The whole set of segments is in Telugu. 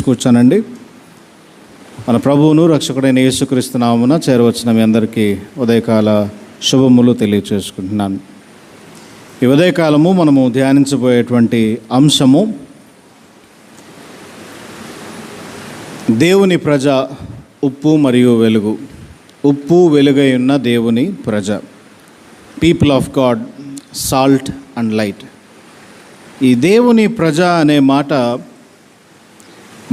కూర్చోనండి. మన ప్రభువును రక్షకుడైన యేసుక్రీస్తు నామమున చేరవచ్చిన మీ అందరికీ ఉదయకాల శుభములు తెలియచేసుకుంటున్నాను. ఈ ఉదయకాలము మనము ధ్యానించబోయేటువంటి అంశము దేవుని ప్రజ, ఉప్పు మరియు వెలుగు. ఉప్పు వెలుగై ఉన్న దేవుని ప్రజ, people of God, salt and light. ఈ దేవుని ప్రజ అనే మాట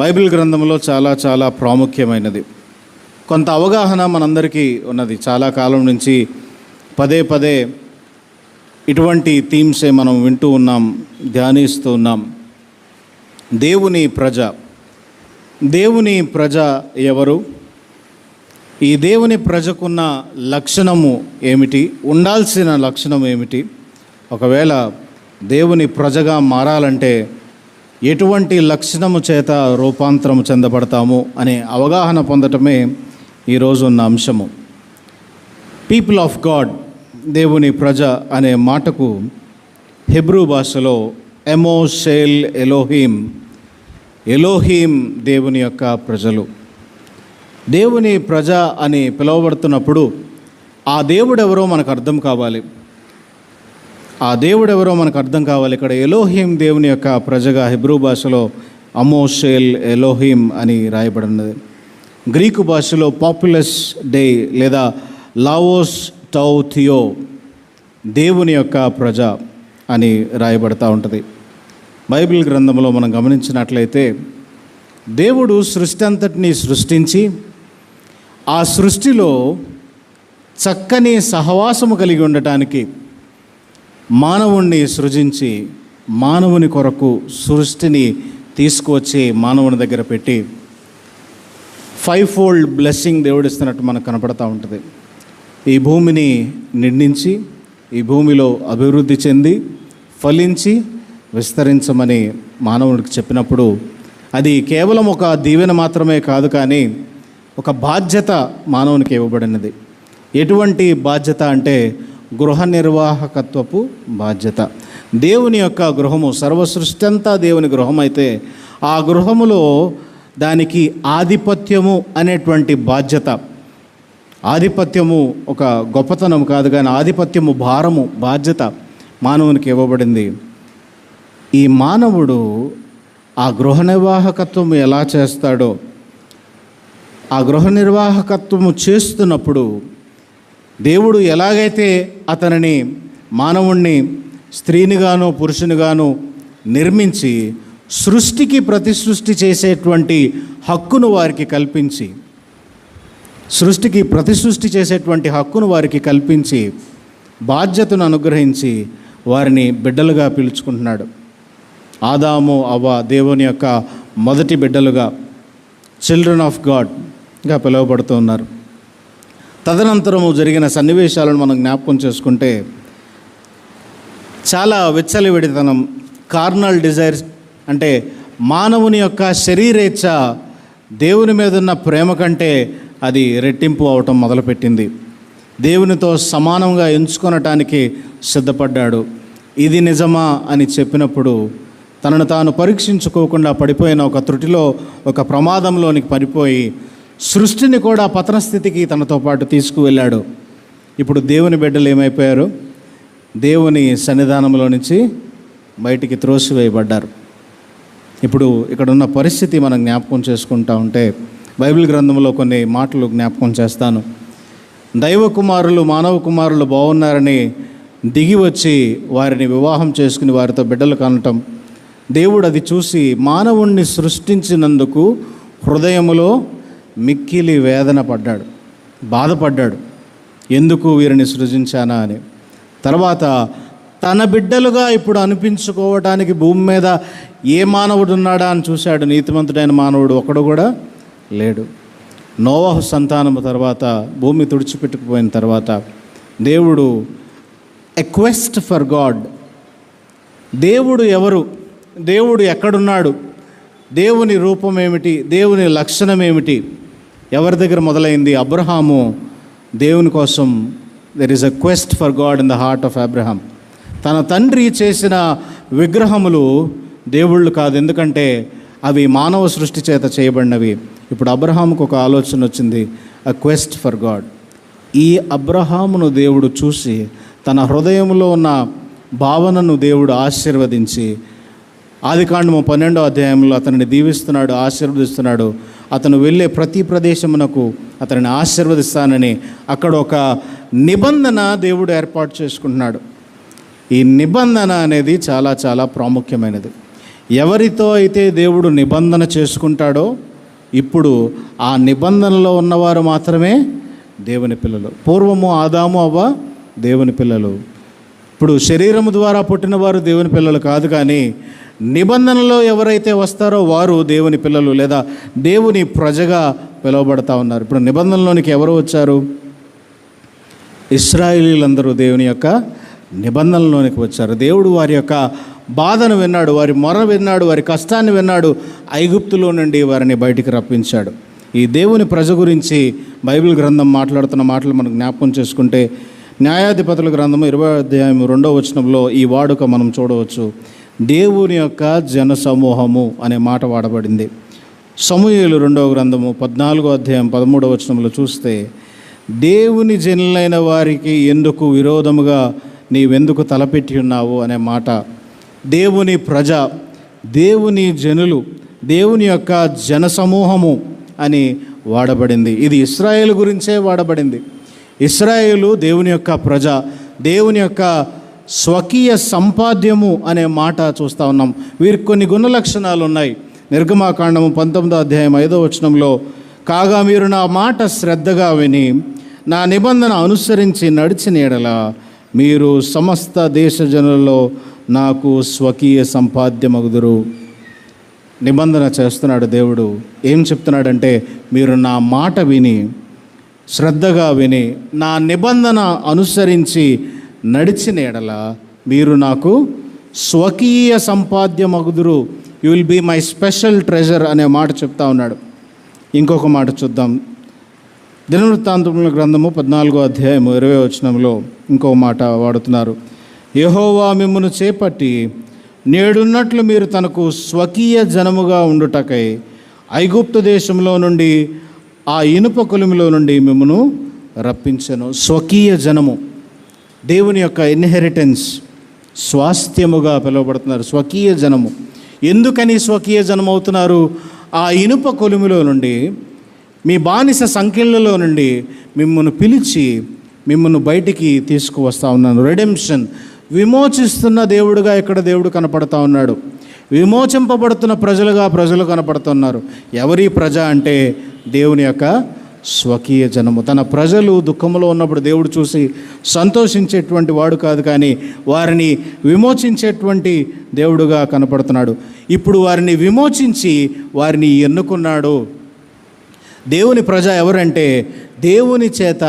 బైబిల్ గ్రంథంలో చాలా చాలా ప్రాముఖ్యమైనది. కొంత అవగాహన మనందరికీ ఉన్నది. చాలా కాలం నుంచి పదే పదే ఇటువంటి థీమ్సే మనం వింటూ ఉన్నాం, ధ్యానిస్తూ ఉన్నాం. దేవుని ప్రజ. దేవుని ప్రజ ఎవరు? ఈ దేవుని ప్రజకున్న లక్షణము ఏమిటి? ఉండాల్సిన లక్షణం ఏమిటి? ఒకవేళ దేవుని ప్రజగా మారాలంటే ఎటువంటి లక్షణము చేత రూపాంతరము చెందబడతాము అనే అవగాహన పొందటమే ఈరోజు ఉన్న అంశము. పీపుల్ ఆఫ్ గాడ్, దేవుని ప్రజ అనే మాటకు హెబ్రూ భాషలో ఎమోషేల్ ఎలోహీం, ఎలోహీం దేవుని యొక్క ప్రజలు. దేవుని ప్రజ అని పిలువబడుతున్నప్పుడు ఆ దేవుడెవరో మనకు అర్థం కావాలి. ఇక్కడ ఎలోహీం దేవుని యొక్క ప్రజగా హెబ్రూ భాషలో అమోషేల్ ఎలోహీం అని రాయబడినది. గ్రీకు భాషలో పాపులస్ డే లేదా లావోస్ టౌ థియో, దేవుని యొక్క ప్రజ అని రాయబడతా ఉంటుంది. బైబిల్ గ్రంథంలో మనం గమనించినట్లయితే దేవుడు సృష్టి అంతటినీ సృష్టించి ఆ సృష్టిలో చక్కని సహవాసము కలిగి ఉండటానికి మానవుణ్ణి సృజించి మానవుని కొరకు సృష్టిని తీసుకువచ్చి మానవుని దగ్గర పెట్టి 5-fold బ్లెస్సింగ్ దేవుడు ఇస్తున్నట్టు మనకు కనపడతా ఉంటుంది. ఈ భూమిని నిండించి ఈ భూమిలో అభివృద్ధి చెంది ఫలించి విస్తరించమని మానవుడికి చెప్పినప్పుడు అది కేవలం ఒక దీవెన మాత్రమే కాదు, కానీ ఒక బాధ్యత మానవునికి ఇవ్వబడినది. ఎటువంటి బాధ్యత అంటే గృహ నిర్వాహకత్వపు బాధ్యత. దేవుని యొక్క గృహము, సర్వసృష్టి అంతా దేవుని గృహం అయితే ఆ గృహములో దానికి ఆధిపత్యము అనేటువంటి బాధ్యత. ఆధిపత్యము ఒక గొప్పతనం కాదు, కానీ ఆధిపత్యము భారము, బాధ్యత మానవునికి ఇవ్వబడింది. ఈ మానవుడు ఆ గృహ నిర్వాహకత్వము ఎలా చేస్తాడో, ఆ గృహ నిర్వాహకత్వము చేస్తున్నప్పుడు దేవుడు ఎలాగైతే అతనిని, మానవుణ్ణి స్త్రీనిగాను పురుషునిగాను నిర్మించి సృష్టికి ప్రతిసృష్టి చేసేటువంటి హక్కును వారికి కల్పించి, వారికి కల్పించి బాధ్యతను అనుగ్రహించి వారిని బిడ్డలుగా పిలుచుకుంటున్నాడు. ఆదాము అవ్వ దేవుని యొక్క మొదటి బిడ్డలుగా, చిల్డ్రన్ ఆఫ్ గాడ్గా పిలువబడుతూ ఉన్నారు. తదనంతరము జరిగిన సన్నివేశాలను మనం జ్ఞాపకం చేసుకుంటే చాలా విచ్చలవిడితనం, కార్నల్ డిజైర్స్, అంటే మానవుని యొక్క శరీరేచ్ఛ దేవుని మీద ఉన్న ప్రేమ కంటే అది రెట్టింపు అవటం మొదలుపెట్టింది. దేవునితో సమానంగా ఎంచుకొనటానికి సిద్ధపడ్డాడు. ఇది నిజమా అని చెప్పినప్పుడు తనను తాను పరీక్షించుకోకుండా పడిపోయిన ఒక త్రుటిలో, ఒక ప్రమాదంలోనికి పడిపోయి సృష్టిని కూడా పతన స్థితికి తనతో పాటు తీసుకువెళ్ళాడు. ఇప్పుడు దేవుని బిడ్డలు ఏమైపోయారు? దేవుని సన్నిధానంలో నుంచి బయటికి త్రోసివేయబడ్డారు. ఇప్పుడు ఇక్కడ ఉన్న పరిస్థితి మనం జ్ఞాపకం చేసుకుంటా ఉంటే బైబిల్ గ్రంథంలో కొన్ని మాటలు జ్ఞాపకం చేస్తాను. దైవ కుమారులు, మానవ కుమారులు బాగున్నారని దిగి వచ్చి వారిని వివాహం చేసుకుని వారితో బిడ్డలు కనటం, దేవుడు అది చూసి మానవుణ్ణి సృష్టించినందుకు హృదయములో మిక్కిలి వేదన పడ్డాడు, బాధపడ్డాడు. ఎందుకు వీరిని సృజించానా అని. తర్వాత తన బిడ్డలుగా ఇప్పుడు అనిపించుకోవటానికి భూమి మీద ఏ మానవుడు ఉన్నాడా అని చూశాడు. నీతిమంతుడైన మానవుడు ఒకడు కూడా లేడు. నోవహు సంతానము తర్వాత, భూమి తుడిచిపెట్టుకుపోయిన తర్వాత దేవుడు ఎ క్వెస్ట్ ఫర్ గాడ్. దేవుడు ఎవరు? దేవుడు ఎక్కడున్నాడు? దేవుని రూపం ఏమిటి? దేవుని లక్షణం ఏమిటి? ఎవరి దగ్గర మొదలైంది? అబ్రహాము దేవుని కోసం, there is a quest for God in the heart of Abraham. తన తండ్రి చేసిన విగ్రహములు దేవుళ్ళు కాదు. ఎందుకంటే అవి మానవ సృష్టి చేత చేయబడినవి. ఇప్పుడు అబ్రహాముకు ఒక ఆలోచన వచ్చింది, అ క్వెస్ట్ ఫర్ గాడ్. ఈ అబ్రహామును దేవుడు చూసి తన హృదయంలో ఉన్న భావనను దేవుడు ఆశీర్వదించి ఆదికాండము 12వ అధ్యాయంలో అతనిని దీవిస్తున్నాడు, ఆశీర్వదిస్తున్నాడు. అతను వెళ్ళే ప్రతి ప్రదేశమునకు అతనిని ఆశీర్వదిస్తానని అక్కడ ఒక నిబంధన దేవుడు ఏర్పాటు చేసుకుంటున్నాడు. ఈ నిబంధన అనేది చాలా చాలా ప్రాముఖ్యమైనది. ఎవరితో అయితే దేవుడు నిబంధన చేసుకుంటాడో ఇప్పుడు ఆ నిబంధనలో ఉన్నవారు మాత్రమే దేవుని పిల్లలు. పూర్వము ఆదాము అవ్వ దేవుని పిల్లలు, ఇప్పుడు శరీరము ద్వారా పుట్టినవారు దేవుని పిల్లలు కాదు, కానీ నిబంధనలో ఎవరైతే వస్తారో వారు దేవుని పిల్లలు లేదా దేవుని ప్రజగా పిలువబడతా ఉన్నారు. ఇప్పుడు నిబంధనలోనికి ఎవరు వచ్చారు? ఇశ్రాయేలీలందరూ దేవుని యొక్క నిబంధనలోనికి వచ్చారు. దేవుడు వారి యొక్క బాధను విన్నాడు, వారి మొర విన్నాడు, వారి కష్టాన్ని విన్నాడు. ఐగుప్తులో నుండి వారిని బయటికి రప్పించాడు. ఈ దేవుని ప్రజ గురించి బైబిల్ గ్రంథం మాట్లాడుతున్న మాటలు మనం జ్ఞాపకం చేసుకుంటే న్యాయాధిపతుల గ్రంథము 20వ అధ్యాయం 2వ వచనంలో ఈ వాడుక మనం చూడవచ్చు. దేవుని యొక్క జన సమూహము అనే మాట వాడబడింది. సమూయేలు 2వ గ్రంథము 14వ అధ్యాయం 13వ వచనంలో చూస్తే దేవుని జనులైన వారికి ఎందుకు విరోధముగా నీవెందుకు తలపెట్టి ఉన్నావు అనే మాట. దేవుని ప్రజ, దేవుని జనులు, దేవుని యొక్క జన సమూహము అని వాడబడింది. ఇది ఇశ్రాయేలు గురించే వాడబడింది. ఇశ్రాయేలు దేవుని యొక్క ప్రజ, దేవుని యొక్క స్వకీయ సంపాద్యము అనే మాట చూస్తూ ఉన్నాం. వీరికి కొన్ని గుణ లక్షణాలు ఉన్నాయి. నిర్గమాకాండము 19వ అధ్యాయం 5వ వచనంలో, కాగా మీరు నా మాట శ్రద్ధగా విని నా నిబంధన అనుసరించి నడిచిన ఎడల మీరు సమస్త దేశ జనులలో నాకు స్వకీయ సంపాద్యమగుదురు. నిబంధన చేస్తున్నాడు దేవుడు. ఏం చెప్తున్నాడంటే, మీరు నా మాట విని శ్రద్ధగా విని నా నిబంధన అనుసరించి నడిచిన ఎడల మీరు నాకు స్వకీయ సంపాద్యమగుదురు. You will be my special treasure అనే మాట చెప్తా ఉన్నాడు. ఇంకొక మాట చూద్దాం. దినవృత్తాంతముల గ్రంథము 14వ అధ్యాయము 20వ వచనంలో ఇంకో మాట వాడుతున్నారు. యెహోవా మిమ్మును చేపట్టి నేడున్నట్లు మీరు తనకు స్వకీయ జనముగా ఉండుటకై ఐగుప్తు దేశంలో నుండి ఆ ఇనుప కొలిమిలో నుండి మిమ్మును రప్పించెను. స్వకీయ జనము, దేవుని యొక్క ఇన్హెరిటెన్స్, స్వాస్థ్యముగా పిలువబడుతున్నారు. స్వకీయ జనము. ఎందుకని స్వకీయ జనం అవుతున్నారు? ఆ ఇనుప కొలిమిలో నుండి, మీ బానిస సంఖ్యలలో నుండి మిమ్మల్ని పిలిచి మిమ్మల్ని బయటికి తీసుకువస్తూ ఉన్నాను. రెడెంప్షన్, విమోచిస్తున్న దేవుడుగా ఇక్కడ దేవుడు కనపడతా ఉన్నాడు. విమోచింపబడుతున్న ప్రజలుగా ప్రజలు కనపడుతున్నారు. ఎవరి ప్రజ అంటే దేవుని యొక్క స్వకీయ జనము. తన ప్రజలు దుఃఖంలో ఉన్నప్పుడు దేవుడు చూసి సంతోషించేటువంటి వాడు కాదు, కానీ వారిని విమోచించేటువంటి దేవుడుగా కనపడుతున్నాడు. ఇప్పుడు వారిని విమోచించి వారిని ఎన్నుకున్నాడు. దేవుని ప్రజ ఎవరంటే దేవుని చేత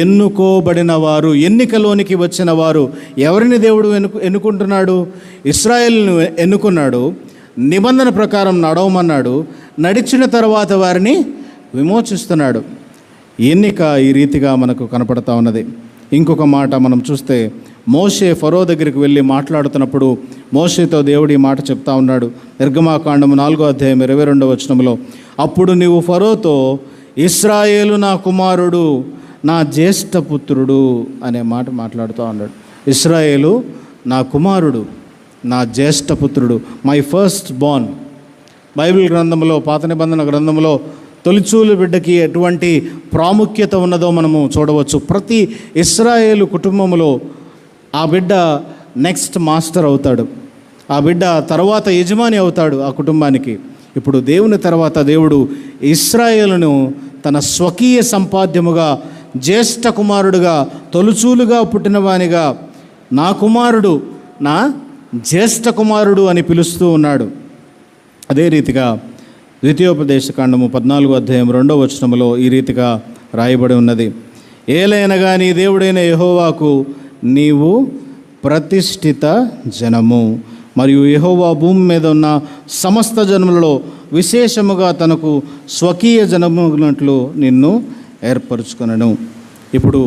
ఎన్నుకోబడిన వారు, ఎన్నికలోనికి వచ్చిన వారు. ఎవరిని దేవుడు ఎన్నుకుంటున్నాడు? ఇశ్రాయేలును ఎన్నుకున్నాడు, నిబంధన ప్రకారం నడవమన్నాడు, నడిచిన తర్వాత వారిని విమోచిస్తున్నాడు. ఎన్నిక ఈ రీతిగా మనకు కనపడతా ఉన్నది. ఇంకొక మాట మనం చూస్తే, మోషే ఫరో దగ్గరికి వెళ్ళి మాట్లాడుతున్నప్పుడు మోషేతో దేవుడు ఈ మాట చెప్తా ఉన్నాడు. నిర్గమాకాండము 4వ అధ్యాయం 22వ వచనంలో, అప్పుడు నీవు ఫరోతో ఇశ్రాయేలు నా కుమారుడు, నా జ్యేష్ఠపుత్రుడు అనే మాట మాట్లాడుతూ ఉన్నాడు. ఇశ్రాయేలు నా కుమారుడు, నా జ్యేష్ఠపుత్రుడు, మై ఫస్ట్ బోర్న్. బైబిల్ గ్రంథంలో, పాత నిబంధన గ్రంథంలో తొలిచూలు బిడ్డకి ఎటువంటి ప్రాముఖ్యత ఉన్నదో మనము చూడవచ్చు. ప్రతి ఇశ్రాయేలు కుటుంబంలో ఆ బిడ్డ నెక్స్ట్ మాస్టర్ అవుతాడు. ఆ బిడ్డ తర్వాత యజమాని అవుతాడు ఆ కుటుంబానికి. ఇప్పుడు దేవుని తర్వాత దేవుడు ఇశ్రాయేలును తన స్వకీయ సంపాద్యముగా, జ్యేష్ఠ కుమారుడుగా, తొలుచూలుగా పుట్టినవానిగా, నా కుమారుడు, నా జ్యేష్ఠ కుమారుడు అని పిలుస్తూ ఉన్నాడు. అదే రీతిగా ద్వితీయోపదేశకాండము 14వ అధ్యాయం 2వ వచనములో ఈ రీతిగా రాయబడి ఉన్నది. ఏలైనగా నీ దేవుడైన యెహోవాకు నీవు ప్రతిష్ఠిత జనము, మరియు యెహోవా భూమి మీద ఉన్న సమస్త జనములలో విశేషముగా తనకు స్వకీయ జనమునట్లు నిన్ను ఏర్పరచుకొనెను. ఇప్పుడు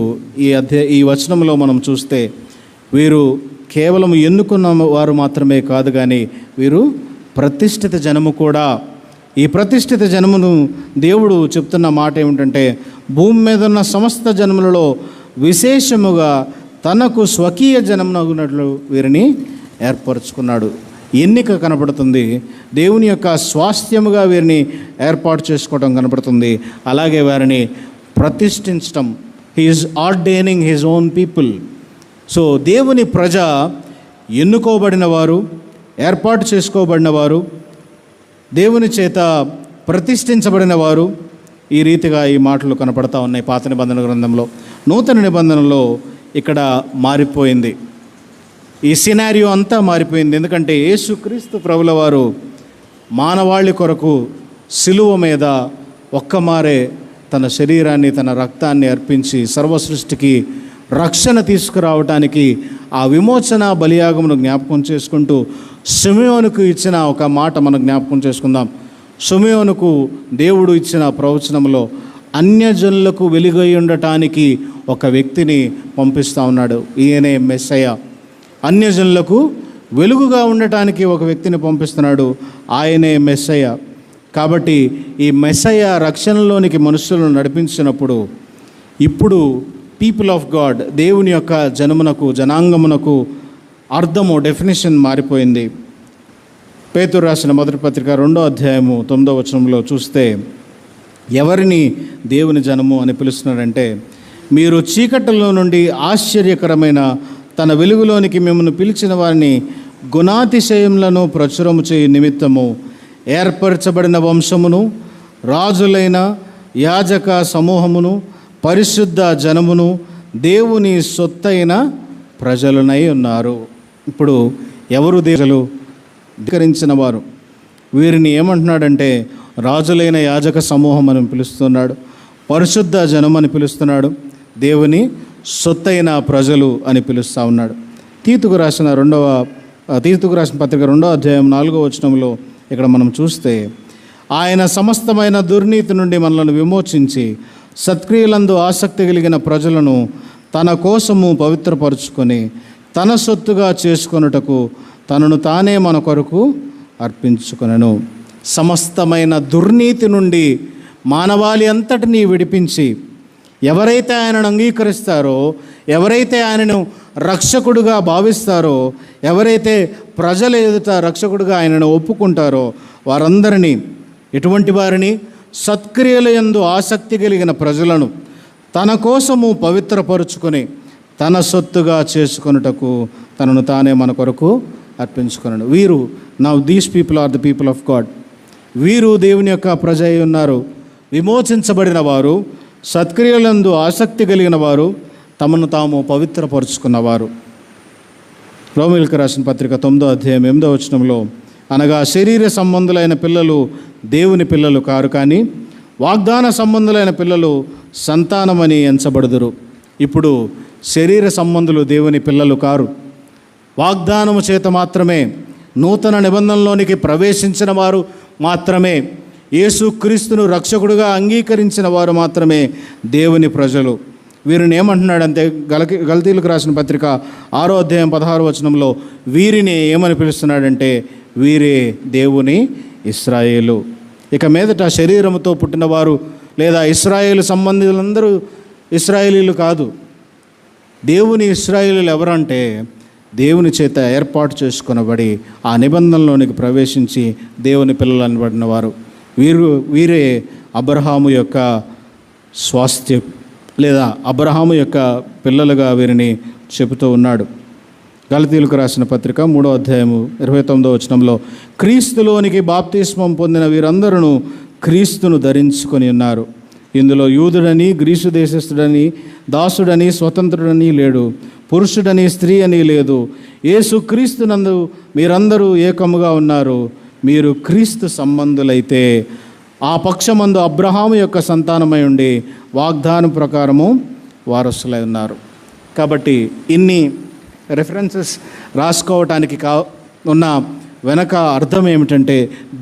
ఈ వచనంలో మనం చూస్తే వీరు కేవలం ఎన్నుకున్న వారు మాత్రమే కాదు, కానీ వీరు ప్రతిష్ఠిత జనము కూడా. ఈ ప్రతిష్ఠిత జనమును దేవుడు చెప్తున్న మాట ఏమిటంటే, భూమి మీద ఉన్న సమస్త జనములలో విశేషముగా తనకు స్వకీయ జనమునగునట్లు వీరిని ఏర్పరచుకున్నాడు. ఎన్నిక కనపడుతుంది, దేవుని యొక్క స్వాస్థ్యముగా వీరిని ఏర్పాటు చేసుకోవడం కనపడుతుంది. అలాగే వారిని ప్రతిష్ఠించటం, he is ordaining his own people. So దేవుని ప్రజ ఎన్నుకోబడిన వారు, ఏర్పాటు చేసుకోబడిన వారు, దేవుని చేత ప్రతిష్ఠించబడిన వారు. ఈ రీతిగా ఈ మాటలు కనపడతా ఉన్నాయి పాత నిబంధన గ్రంథంలో. నూతన నిబంధనలో ఇక్కడ మారిపోయింది, ఈ సినారియో అంతా మారిపోయింది. ఎందుకంటే యేసుక్రీస్తు ప్రభుల వారు మానవాళి కొరకు సిలువ మీద ఒక్కమారే తన శరీరాన్ని, తన రక్తాన్ని అర్పించి సర్వ సృష్టికి రక్షణ తీసుకురావటానికి ఆ విమోచన బలియాగమును జ్ఞాపకం చేసుకుంటూ సిమెయోనుకు ఇచ్చిన ఒక మాట మనం జ్ఞాపకం చేసుకుందాం. సిమెయోనుకు దేవుడు ఇచ్చిన ప్రవచనంలో అన్యజనులకు వెలుగై ఉండటానికి ఒక వ్యక్తిని పంపిస్తూ ఉన్నాడు. ఈయనే మెస్సయ్య. అన్యజనులకు వెలుగుగా ఉండటానికి ఒక వ్యక్తిని పంపిస్తున్నాడు, ఆయనే మెస్సయ్య. కాబట్టి ఈ మెస్సయ్య రక్షణలోనికి మనుషులను నడిపించినప్పుడు ఇప్పుడు పీపుల్ ఆఫ్ గాడ్, దేవుని యొక్క జనమునకు, జనాంగమునకు అర్థము, డెఫినేషన్ మారిపోయింది. పేతురు రాసిన మొదటి పత్రిక 2వ అధ్యాయము 9వ వచనంలో చూస్తే ఎవరిని దేవుని జనము అని పిలుస్తున్నాడంటే, మీరు చీకటిలో నుండి ఆశ్చర్యకరమైన తన వెలుగులోనికి మిమ్మల్ని పిలిచిన వారిని గుణాతిశయములను ప్రచురము చేయు నిమిత్తము ఏర్పరచబడిన వంశమును, రాజులైన యాజక సమూహమును, పరిశుద్ధ జనమును, దేవుని సొత్తైన ప్రజలనై ఉన్నారు. ఇప్పుడు ఎవరు దేవులు? ధిక్కరించిన వారు. వీరిని ఏమంటున్నాడంటే రాజులైన యాజక సమూహం అని పిలుస్తున్నాడు, పరిశుద్ధ జనం అని పిలుస్తున్నాడు, దేవుని సొత్తైన ప్రజలు అని పిలుస్తూ ఉన్నాడు. తీతుకు రాసిన పత్రిక 2వ అధ్యాయం 4వ వచనంలో ఇక్కడ మనం చూస్తే, ఆయన సమస్తమైన దుర్నీతి నుండి మనలను విమోచించి సత్క్రియలందు ఆసక్తి కలిగిన ప్రజలను తన కోసము పవిత్రపరుచుకొని తన సొత్తుగా చేసుకొనుటకు తనను తానే మన కొరకు అర్పించుకొనెను. సమస్తమైన దుర్నీతి నుండి మానవాళి అంతటినీ విడిపించి ఎవరైతే ఆయనను అంగీకరిస్తారో, ఎవరైతే ఆయనను రక్షకుడుగా భావిస్తారో, ఎవరైతే ప్రజల ఎదుట రక్షకుడుగా ఆయనను ఒప్పుకుంటారో వారందరినీ, ఎటువంటి వారిని? సత్క్రియల యందు ఆసక్తి కలిగిన ప్రజలను తన కోసము పవిత్రపరుచుకొని తన సొత్తుగా చేసుకొనుటకు తనను తానే మన కొరకు అర్పించుకొనను. వీరు, now these people are the people of God. వీరు దేవుని యొక్క ప్రజ అయి ఉన్నారు, విమోచించబడిన వారు, సత్క్రియలందు ఆసక్తి కలిగిన వారు, తమను తాము పవిత్రపరుచుకున్నవారు. రోమీయులకు రాసిన పత్రిక 9వ అధ్యాయం 8వ వచనంలో, అనగా శరీర సంబంధులైన పిల్లలు దేవుని పిల్లలు కారు, కానీ వాగ్దాన సంబంధులైన పిల్లలు సంతానమని ఎంచబడుదురు. ఇప్పుడు శరీర సంబంధులు దేవుని పిల్లలు కారు, వాగ్దానము చేత మాత్రమే, నూతన నిబంధనలోనికి ప్రవేశించిన వారు మాత్రమే, యేసుక్రీస్తును రక్షకుడుగా అంగీకరించిన వారు మాత్రమే దేవుని ప్రజలు. వీరిని ఏమంటున్నాడంటే గలతీయులకు రాసిన పత్రిక 6వ అధ్యాయం 16వ వచనంలో వీరిని ఏమని పిలుస్తున్నాడంటే, వీరే దేవుని ఇశ్రాయేలు. ఇక మీదట శరీరముతో పుట్టినవారు లేదా ఇశ్రాయేలు సంబంధితులందరూ ఇశ్రాయేలీలు కాదు. దేవుని ఇశ్రాయేలీలు ఎవరంటే దేవుని చేత ఏర్పాటు చేసుకొనబడి ఆ నిబంధనలోనికి ప్రవేశించి దేవుని పిల్లలు అనబడిన వారు. వీరే అబ్రహాము యొక్క స్వాస్థ్యం లేదా అబ్రహాము యొక్క పిల్లలుగా వీరిని చెబుతూ ఉన్నాడు. గలతీయులకు రాసిన పత్రిక 3వ అధ్యాయము 29వ వచనంలో, క్రీస్తులోనికి బాప్తిస్మం పొందిన వీరందరూ క్రీస్తును ధరించుకొని ఉన్నారు. ఇందులో యూదుడని, గ్రీసు దేశస్థుడని, దాసుడని, స్వతంత్రుడని లేడు, పురుషుడని, స్త్రీ అని లేదు, యేసుక్రీస్తునందు మీరందరూ ఏకముగా ఉన్నారు. మీరు క్రీస్తు సంబంధులైతే ఆ పక్షమందు అబ్రహాము యొక్క సంతానమై ఉండి వాగ్దానం ప్రకారము వారసులై ఉన్నారు. కాబట్టి ఇన్ని రెఫరెన్సెస్ రాసుకోవటానికి ఉన్న వెనక అర్థం ఏమిటంటే,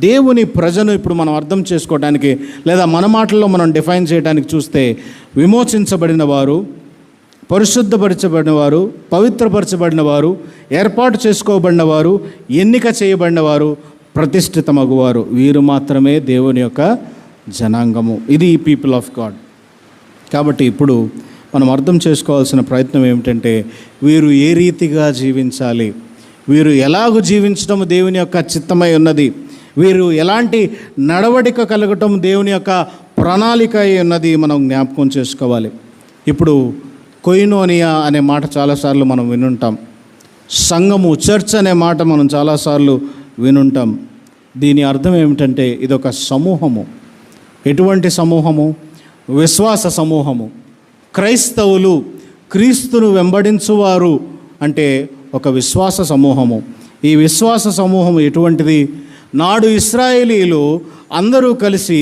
దేవుని ప్రజను ఇప్పుడు మనం అర్థం చేసుకోవడానికి లేదా మన మాటల్లో మనం డిఫైన్ చేయడానికి చూస్తే, విమోచించబడిన వారు, పరిశుద్ధపరచబడిన వారు, పవిత్రపరచబడిన వారు, ఏర్పాటు చేసుకోబడిన వారు, ఎన్నిక చేయబడిన వారు, ప్రతిష్ఠితమగువారు, వీరు మాత్రమే దేవుని యొక్క జనాంగము. ఇది ఈ పీపుల్ ఆఫ్ గాడ్. కాబట్టి ఇప్పుడు మనం అర్థం చేసుకోవాల్సిన ప్రయత్నం ఏమిటంటే, వీరు ఏ రీతిగా జీవించాలి, వీరు ఎలాగూ జీవించడం దేవుని యొక్క చిత్తమై ఉన్నది, వీరు ఎలాంటి నడవడిక కలగటం దేవుని యొక్క ప్రణాళిక అయి ఉన్నది మనం జ్ఞాపకం చేసుకోవాలి. ఇప్పుడు కొయినోనియా అనే మాట చాలాసార్లు మనం వినుంటాం. సంఘము, చర్చ్ అనే మాట మనం చాలాసార్లు వినుంటాం. దీని అర్థం ఏమిటంటే ఇదొక సమూహము. ఎటువంటి సమూహము? విశ్వాస సమూహము. క్రైస్తవులు, క్రీస్తును వెంబడించువారు అంటే ఒక విశ్వాస సమూహము. ఈ విశ్వాస సమూహం ఎటువంటిది? నాడు ఇశ్రాయేలీలు అందరూ కలిసి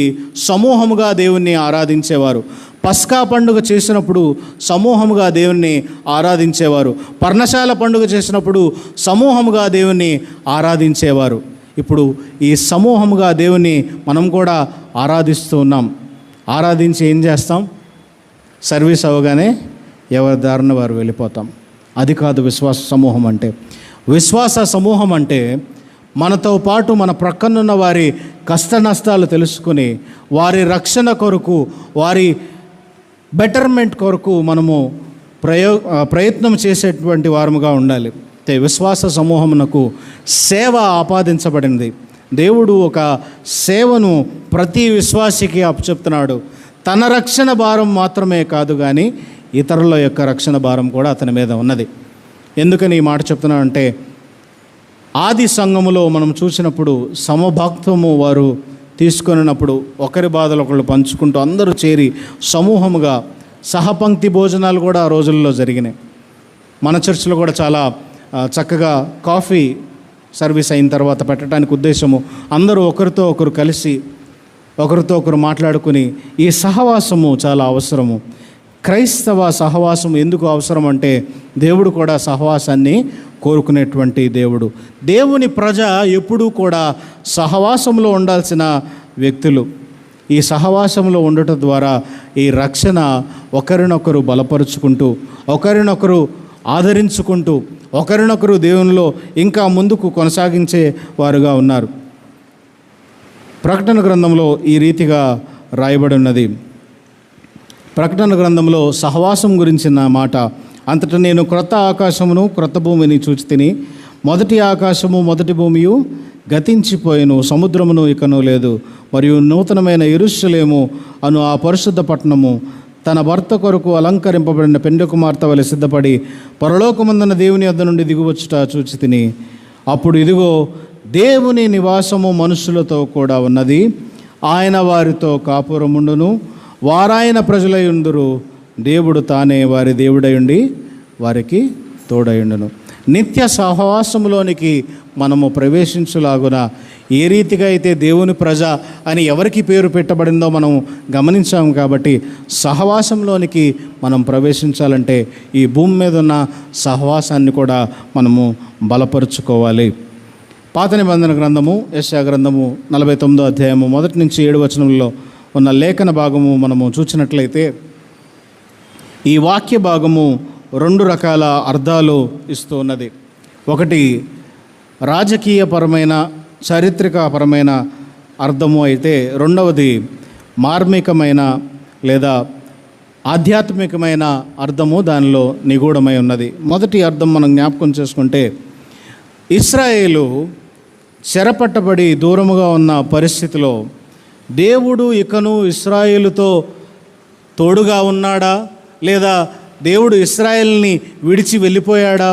సమూహముగా దేవుణ్ణి ఆరాధించేవారు. పస్కా పండుగ చేసినప్పుడు సమూహముగా దేవుణ్ణి ఆరాధించేవారు. పర్ణశాల పండుగ చేసినప్పుడు సమూహముగా దేవుణ్ణి ఆరాధించేవారు. ఇప్పుడు ఈ సమూహముగా దేవుణ్ణి మనం కూడా ఆరాధిస్తూ ఉన్నాం. ఆరాధించి ఏం చేస్తాం? సర్వీస్ అవ్వగానే ఎవరి దారిన వారు వెళ్ళిపోతాం. అది కాదు విశ్వాస సమూహం అంటే. విశ్వాస సమూహం అంటే మనతో పాటు మన ప్రక్కనున్న వారి కష్ట నష్టాలు తెలుసుకుని వారి రక్షణ కొరకు, వారి బెటర్మెంట్ కొరకు మనము ప్రయత్నం చేసేటువంటి వారముగా ఉండాలి. విశ్వాస సమూహమునకు సేవ ఆపాదించబడింది. దేవుడు ఒక సేవను ప్రతి విశ్వాసికి అప్పచెప్తున్నాడు. తన రక్షణ భారం మాత్రమే కాదు కానీ ఇతరుల యొక్క రక్షణ భారం కూడా అతని మీద ఉన్నది. ఎందుకని ఈ మాట చెప్తున్నానంటే, ఆది సంఘములో మనం చూసినప్పుడు సమభాక్తము వారు తీసుకొనినప్పుడు ఒకరి బాధలు ఒకళ్ళు పంచుకుంటూ అందరూ చేరి సమూహముగా సహపంక్తి భోజనాలు కూడా ఆ రోజుల్లో జరిగినాయి. మన చర్చిలో కూడా చాలా చక్కగా కాఫీ సర్వీస్ అయిన తర్వాత పెట్టడానికి ఉద్దేశము, అందరూ ఒకరితో ఒకరు కలిసి ఒకరితో ఒకరు మాట్లాడుకుని, ఈ సహవాసము చాలా అవసరము. క్రైస్తవ సహవాసం ఎందుకు అవసరం అంటే, దేవుడు కూడా సహవాసాన్ని కోరుకునేటువంటి దేవుడు. దేవుని ప్రజ ఎప్పుడూ కూడా సహవాసంలో ఉండాల్సిన వ్యక్తులు. ఈ సహవాసంలో ఉండటం ద్వారా ఈ రక్షణ ఒకరినొకరు బలపరుచుకుంటూ, ఒకరినొకరు ఆదరించుకుంటూ, ఒకరినొకరు దేవునిలో ఇంకా ముందుకు కొనసాగించే వారుగా ఉన్నారు. ప్రకటన గ్రంథంలో ఈ రీతిగా రాయబడి ఉన్నది. ప్రకటన గ్రంథంలో సహవాసం గురించిన మాట, అంతటా నేను క్రొత్త ఆకాశమును క్రొత్త భూమిని చూచి తిని, మొదటి ఆకాశము మొదటి భూమియు గతించిపోయెను, సముద్రమును ఇకను లేదు, మరియు నూతనమైన యెరూషలేము అను ఆ పరిశుద్ధ పట్టణము తన భర్త కొరకు అలంకరింపబడిన పెండ్లి కుమార్తె వలె సిద్ధపడి పరలోకమందున దేవుని వద్ద నుండి దిగువచ్చుట చూచి తిని, అప్పుడు ఇదిగో దేవుని నివాసము మనుషులతో కూడా ఉన్నది, ఆయన వారితో కాపురముండును, వారాయన ప్రజలై ఉందురు, దేవుడు తానే వారి దేవుడయుండి వారికి తోడయుండును. నిత్య సహవాసములోనికి మనము ప్రవేశించులాగున ఏ రీతిగా అయితే దేవుని ప్రజ అని ఎవరికి పేరు పెట్టబడిందో మనం గమనించాము. కాబట్టి సహవాసంలోనికి మనం ప్రవేశించాలంటే ఈ భూమి మీద ఉన్న సహవాసాన్ని కూడా మనము బలపరుచుకోవాలి. పాత నిబంధన గ్రంథము యెషయా గ్రంథము 49వ అధ్యాయము 1 నుంచి 7 వచనంలో ఉన్న లేఖన భాగము మనము చూసినట్లయితే, ఈ వాక్య భాగము 2 రకాల అర్థాలు ఇస్తూ ఉన్నది. ఒకటి రాజకీయపరమైన చారిత్రకపరమైన అర్థము అయితే, రెండవది మార్మికమైన లేదా ఆధ్యాత్మికమైన అర్థము దానిలో నిగూఢమై ఉన్నది. మొదటి అర్థం మనం జ్ఞాపకం చేసుకుంటే, ఇశ్రాయేలు చెరపట్టబడి దూరముగా ఉన్న పరిస్థితిలో దేవుడు ఇకను ఇశ్రాయేలుతో తోడుగా ఉన్నాడా, లేదా దేవుడు ఇశ్రాయేల్ని విడిచి వెళ్ళిపోయాడా,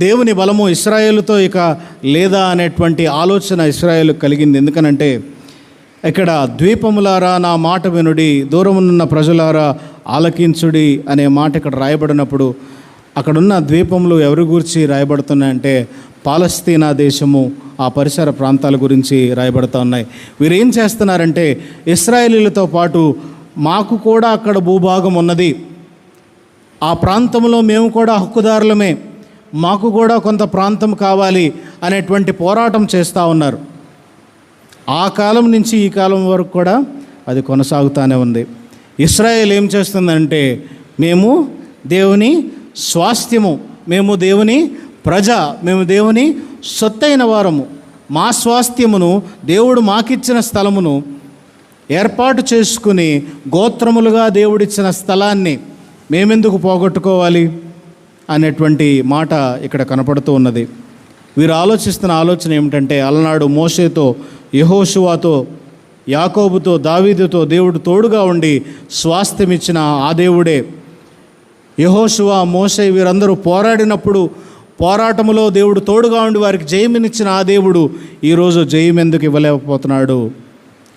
దేవుని బలము ఇశ్రాయేలుతో ఇక లేదా అనేటువంటి ఆలోచన ఇశ్రాయేలు కలిగింది. ఎందుకనంటే ఇక్కడ ద్వీపములారా నా మాట వినుడి, దూరమునున్న ప్రజలారా ఆలకించుడి అనే మాట ఇక్కడ రాయబడినప్పుడు అక్కడున్న ద్వీపములు ఎవరి గురించి రాయబడుతున్నాయంటే పాలస్తీనా దేశము, ఆ పరిసర ప్రాంతాల గురించి రాయబడుతూ ఉన్నాయి. వీరు ఏం చేస్తున్నారంటే, ఇశ్రాయేలీలతో పాటు మాకు కూడా అక్కడ భూభాగం ఉన్నది, ఆ ప్రాంతంలో మేము కూడా హక్కుదారులమే, మాకు కూడా కొంత ప్రాంతం కావాలి అనేటువంటి పోరాటం చేస్తూ ఉన్నారు. ఆ కాలం నుంచి ఈ కాలం వరకు కూడా అది కొనసాగుతూనే ఉంది. ఇశ్రాయేల్ ఏం చేస్తుందంటే, మేము దేవుని స్వాస్థ్యము, మేము దేవుని ప్రజ, మేము దేవుని సొత్తైన వారము, మా స్వాస్థ్యమును, దేవుడు మాకిచ్చిన స్థలమును ఏర్పాటు చేసుకుని గోత్రములుగా దేవుడిచ్చిన స్థలాన్ని మేమెందుకు పోగొట్టుకోవాలి అనేటువంటి మాట ఇక్కడ కనపడుతూ ఉన్నది. వీరు ఆలోచిస్తున్న ఆలోచన ఏమిటంటే, అలనాడు మోషేతో, యెహోషువతో, యాకోబుతో, దావీదుతో దేవుడు తోడుగా ఉండి స్వాస్థ్యం ఇచ్చిన ఆ దేవుడే, యెహోషువ, మోషే వీరందరూ పోరాడినప్పుడు పోరాటములో దేవుడు తోడుగా ఉండి వారికి జయమునిచ్చిన ఆ దేవుడు ఈరోజు జయం ఎందుకు ఇవ్వలేకపోతున్నాడు?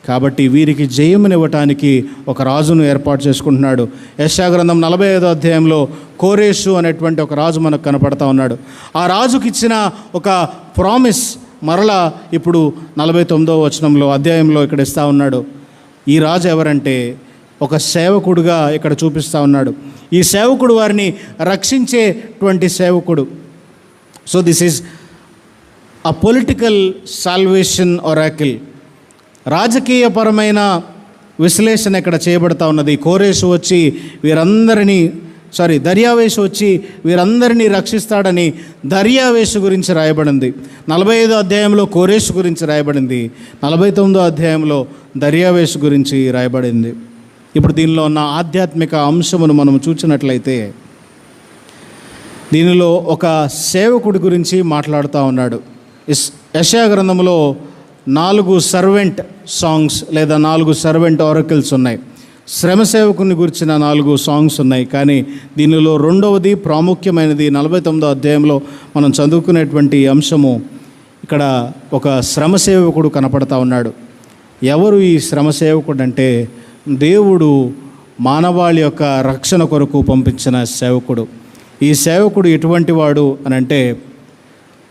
కాబట్టి వీరికి జయమునివ్వటానికి ఒక రాజును ఏర్పాటు చేసుకుంటున్నాడు. యెషయా గ్రంథం 45వ అధ్యాయంలో కోరేషు అనేటువంటి ఒక రాజు మనకు కనపడతా ఉన్నాడు. ఆ రాజుకి ఇచ్చిన ఒక ప్రామిస్ మరలా ఇప్పుడు 49వ వచనంలో అధ్యాయంలో ఇక్కడ ఇస్తూ ఉన్నాడు. ఈ రాజు ఎవరంటే ఒక సేవకుడుగా ఇక్కడ చూపిస్తూ ఉన్నాడు. ఈ సేవకుడు వారిని రక్షించేటువంటి సేవకుడు. So this is a political salvation oracle. రాజకీయపరమైన విశ్లేషణ ఇక్కడ చేయబడతా ఉన్నది. కోరేషు వచ్చి దర్యావేషు వచ్చి వీరందరినీ రక్షిస్తాడని దర్యావేషు గురించి రాయబడింది. 45వ అధ్యాయంలో కోరేషు గురించి రాయబడింది. 49వ అధ్యాయంలో దర్యావేషు గురించి రాయబడింది. ఇప్పుడు దీనిలో ఉన్న ఆధ్యాత్మిక అంశమును మనం చూసినట్లయితే, దీనిలో ఒక సేవకుడి గురించి మాట్లాడుతూ ఉన్నాడు. యెషయా గ్రంథంలో 4 సర్వెంట్ సాంగ్స్ లేదా 4 సర్వెంట్ ఆరకిల్స్ ఉన్నాయి. శ్రమ సేవకుని గురించిన 4 సాంగ్స్ ఉన్నాయి. కానీ దీనిలో రెండవది ప్రాముఖ్యమైనది 49వ అధ్యాయంలో మనం చదువుకునేటువంటి అంశము. ఇక్కడ ఒక శ్రమ సేవకుడు కనపడతా ఉన్నాడు. ఎవరు ఈ శ్రమ సేవకుడు అంటే, దేవుడు మానవాళి యొక్క రక్షణ కొరకు పంపించిన సేవకుడు. ఈ సేవకుడు ఎటువంటి వాడు అని అంటే,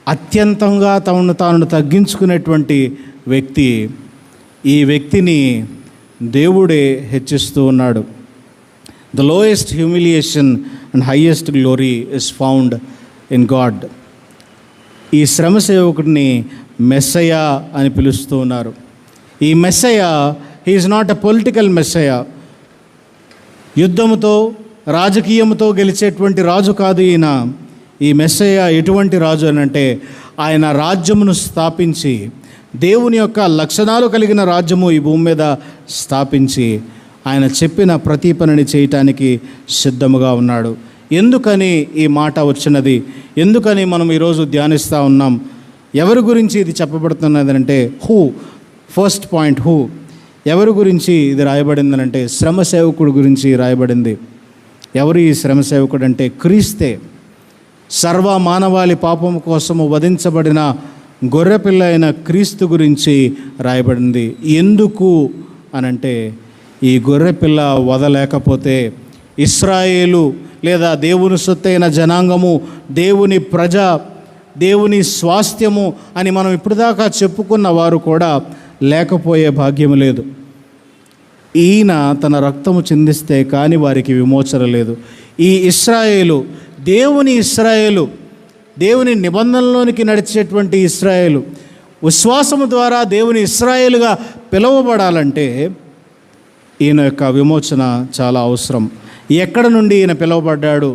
అత్యంతంగా తాను తగ్గించుకునేటువంటి వ్యక్తి. ఈ వ్యక్తిని దేవుడే హెచ్చిస్తూ ఉన్నాడు. The lowest humiliation and highest glory is found in God. ఈ శ్రమ సేవకుడిని మెస్సయా అని పిలుస్తూ ఉన్నారు. ఈ messiah, he is not a political messiah. యుద్ధముతో, రాజకీయంతో గెలిచేటువంటి రాజు కాదు ఈయన. ఈ మెస్సయా ఎటువంటి రాజు అని అంటే, ఆయన రాజ్యమును స్థాపించి, దేవుని యొక్క లక్షణాలు కలిగిన రాజ్యము ఈ భూమి మీద స్థాపించి, ఆయన చెప్పిన ప్రతి పనిని చేయటానికి సిద్ధముగా ఉన్నాడు. ఎందుకని ఈ మాట వచ్చినది? ఎందుకని మనం ఈరోజు ధ్యానిస్తూ ఉన్నాం? ఎవరి గురించి ఇది చెప్పబడుతున్నది అంటే, హూ. First point, who. ఎవరి గురించి ఇది రాయబడింది అంటే, శ్రమ సేవకుడు గురించి రాయబడింది. ఎవరు ఈ శ్రమ సేవకుడు అంటే, క్రీస్తే. సర్వ మానవాళి పాపము కోసము వధించబడిన గొర్రెపిల్ల అయిన క్రీస్తు గురించి రాయబడింది. ఎందుకు అనంటే, ఈ గొర్రెపిల్ల వదలేకపోతే ఇశ్రాయేలు లేదా దేవుని సొత్తైన జనాంగము, దేవుని ప్రజ, దేవుని స్వాస్థ్యము అని మనం ఇప్పటిదాకా చెప్పుకున్న వారు కూడా లేకపోయే భాగ్యము లేదు. ఈయన తన రక్తము చిందిస్తే కానీ వారికి విమోచన లేదు. ఈ ఇశ్రాయేలు, దేవుని నిబంధనలోనికి నడిచేటువంటి ఇశ్రాయేలు, విశ్వాసము ద్వారా దేవుని ఇశ్రాయేలుగా పిలువబడాలంటే ఈయన యొక్క విమోచన చాలా అవసరం. ఎక్కడ నుండి ఈయన పిలువబడ్డాడు?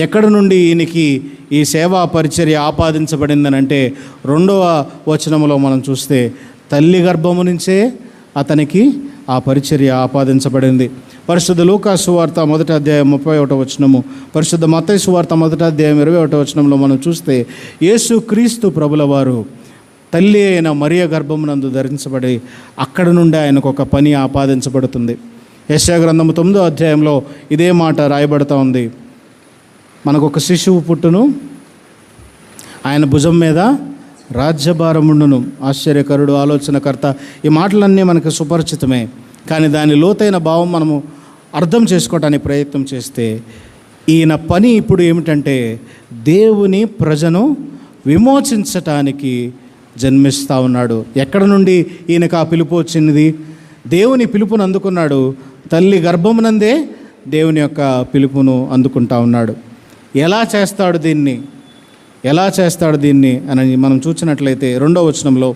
ఎక్కడ నుండి ఈయనకి ఈ సేవా పరిచర్య ఆపాదించబడిందని అంటే, 2వ వచనంలో మనం చూస్తే, తల్లి గర్భము నుంచే అతనికి ఆ పరిచర్య ఆపాదించబడింది. పరిశుద్ధ లూకా సువార్త 1వ అధ్యాయం 31వ వచనము, పరిశుద్ధ మత్తయి సువార్త 1వ అధ్యాయం 21వ వచనంలో మనం చూస్తే, యేసు క్రీస్తు ప్రభుల వారు తల్లి అయిన మరియ గర్భమునందు ధరించబడి అక్కడ నుండి ఆయనకు ఒక పని ఆపాదించబడుతుంది. యెషయా గ్రంథము 9వ అధ్యాయంలో ఇదే మాట రాయబడుతూ ఉంది. మనకు ఒక శిశువు పుట్టును, ఆయన భుజం మీద రాజ్యభారముండును. ఆశ్చర్యకరుడు, ఆలోచనకర్త, ఈ మాటలన్నీ మనకు సుపరిచితమే. కానీ దాని లోతైన భావం మనము అర్థం చేసుకోవడానికి ప్రయత్నం చేస్తే, ఈయన పని ఇప్పుడు ఏమిటంటే, దేవుని ప్రజను విమోచించటానికి జన్మిస్తూ ఉన్నాడు. ఎక్కడ నుండి ఈయనకు ఆ పిలుపు వచ్చినది? దేవుని పిలుపును అందుకున్నాడు. తల్లి గర్భమునందే దేవుని యొక్క పిలుపును అందుకుంటా ఉన్నాడు. ఎలా చేస్తాడు దీన్ని అని మనం చూసినట్లయితే, 2వ వచనంలో,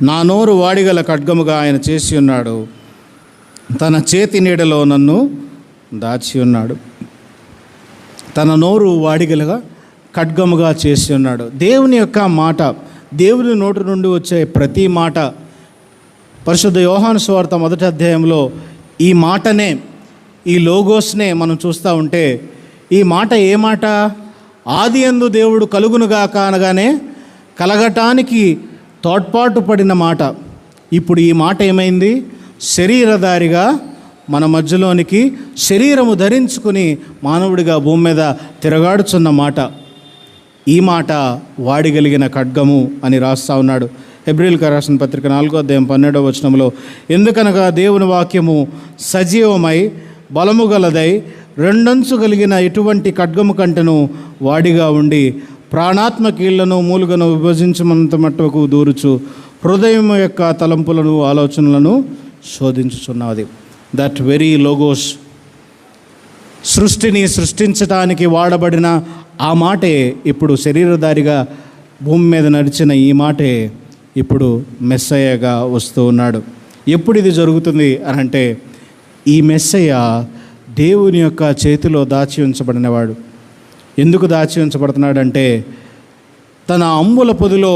నా నోరు వాడిగల ఖడ్గముగా ఆయన చేసి ఉన్నాడు, తన చేతి నీడలో నన్ను దాచి ఉన్నాడు. తన నోరు వాడిగలగా ఖడ్గముగా చేసి ఉన్నాడు. దేవుని యొక్క మాట, దేవుని నోటి నుండి వచ్చే ప్రతి మాట, పరిశుద్ధ యోహాను సువార్త 1వ అధ్యాయంలో ఈ మాటనే, ఈ లోగోస్నే మనం చూస్తూ ఉంటే, ఈ మాట ఏ మాట? ఆది యందు దేవుడు కలుగునుగాక అనగానే కలగటానికి తోడ్పాటు పడిన మాట. ఇప్పుడు ఈ మాట ఏమైంది? శరీరధారిగా మన మధ్యలోనికి శరీరము ధరించుకుని మానవుడిగా భూమి మీద తిరగాడుచున్న మాట. ఈ మాట వాడిగలిగిన ఖడ్గము అని రాస్తా ఉన్నాడు. హెబ్రీయులకు రాసిన పత్రిక 4వ అధ్యాయం 12వ వచనంలో, ఎందుకనగా దేవుని వాక్యము సజీవమై బలము గలదై రెండంచు కలిగిన ఇటువంటి ఖడ్గము కంటెను వాడిగా ఉండి ప్రాణాత్మ కీళ్లను మూలుగను విభజించమంత మట్టుకు దూరుచు హృదయం యొక్క తలంపులను ఆలోచనలను శోధించుచున్నది. దట్ వెరీ లోగోస్, సృష్టిని సృష్టించటానికి వాడబడిన ఆ మాటే ఇప్పుడు శరీరధారిగా భూమి మీద నడిచిన ఈ మాటే ఇప్పుడు మెస్సయ్యగా వస్తూ ఉన్నాడు. ఎప్పుడు ఇది జరుగుతుంది అని అంటే, ఈ మెస్సయ్య దేవుని యొక్క చేతిలో దాచి ఉంచబడినవాడు. ఎందుకు దాచి ఉంచబడుతున్నాడంటే, తన అంబుల పొదిలో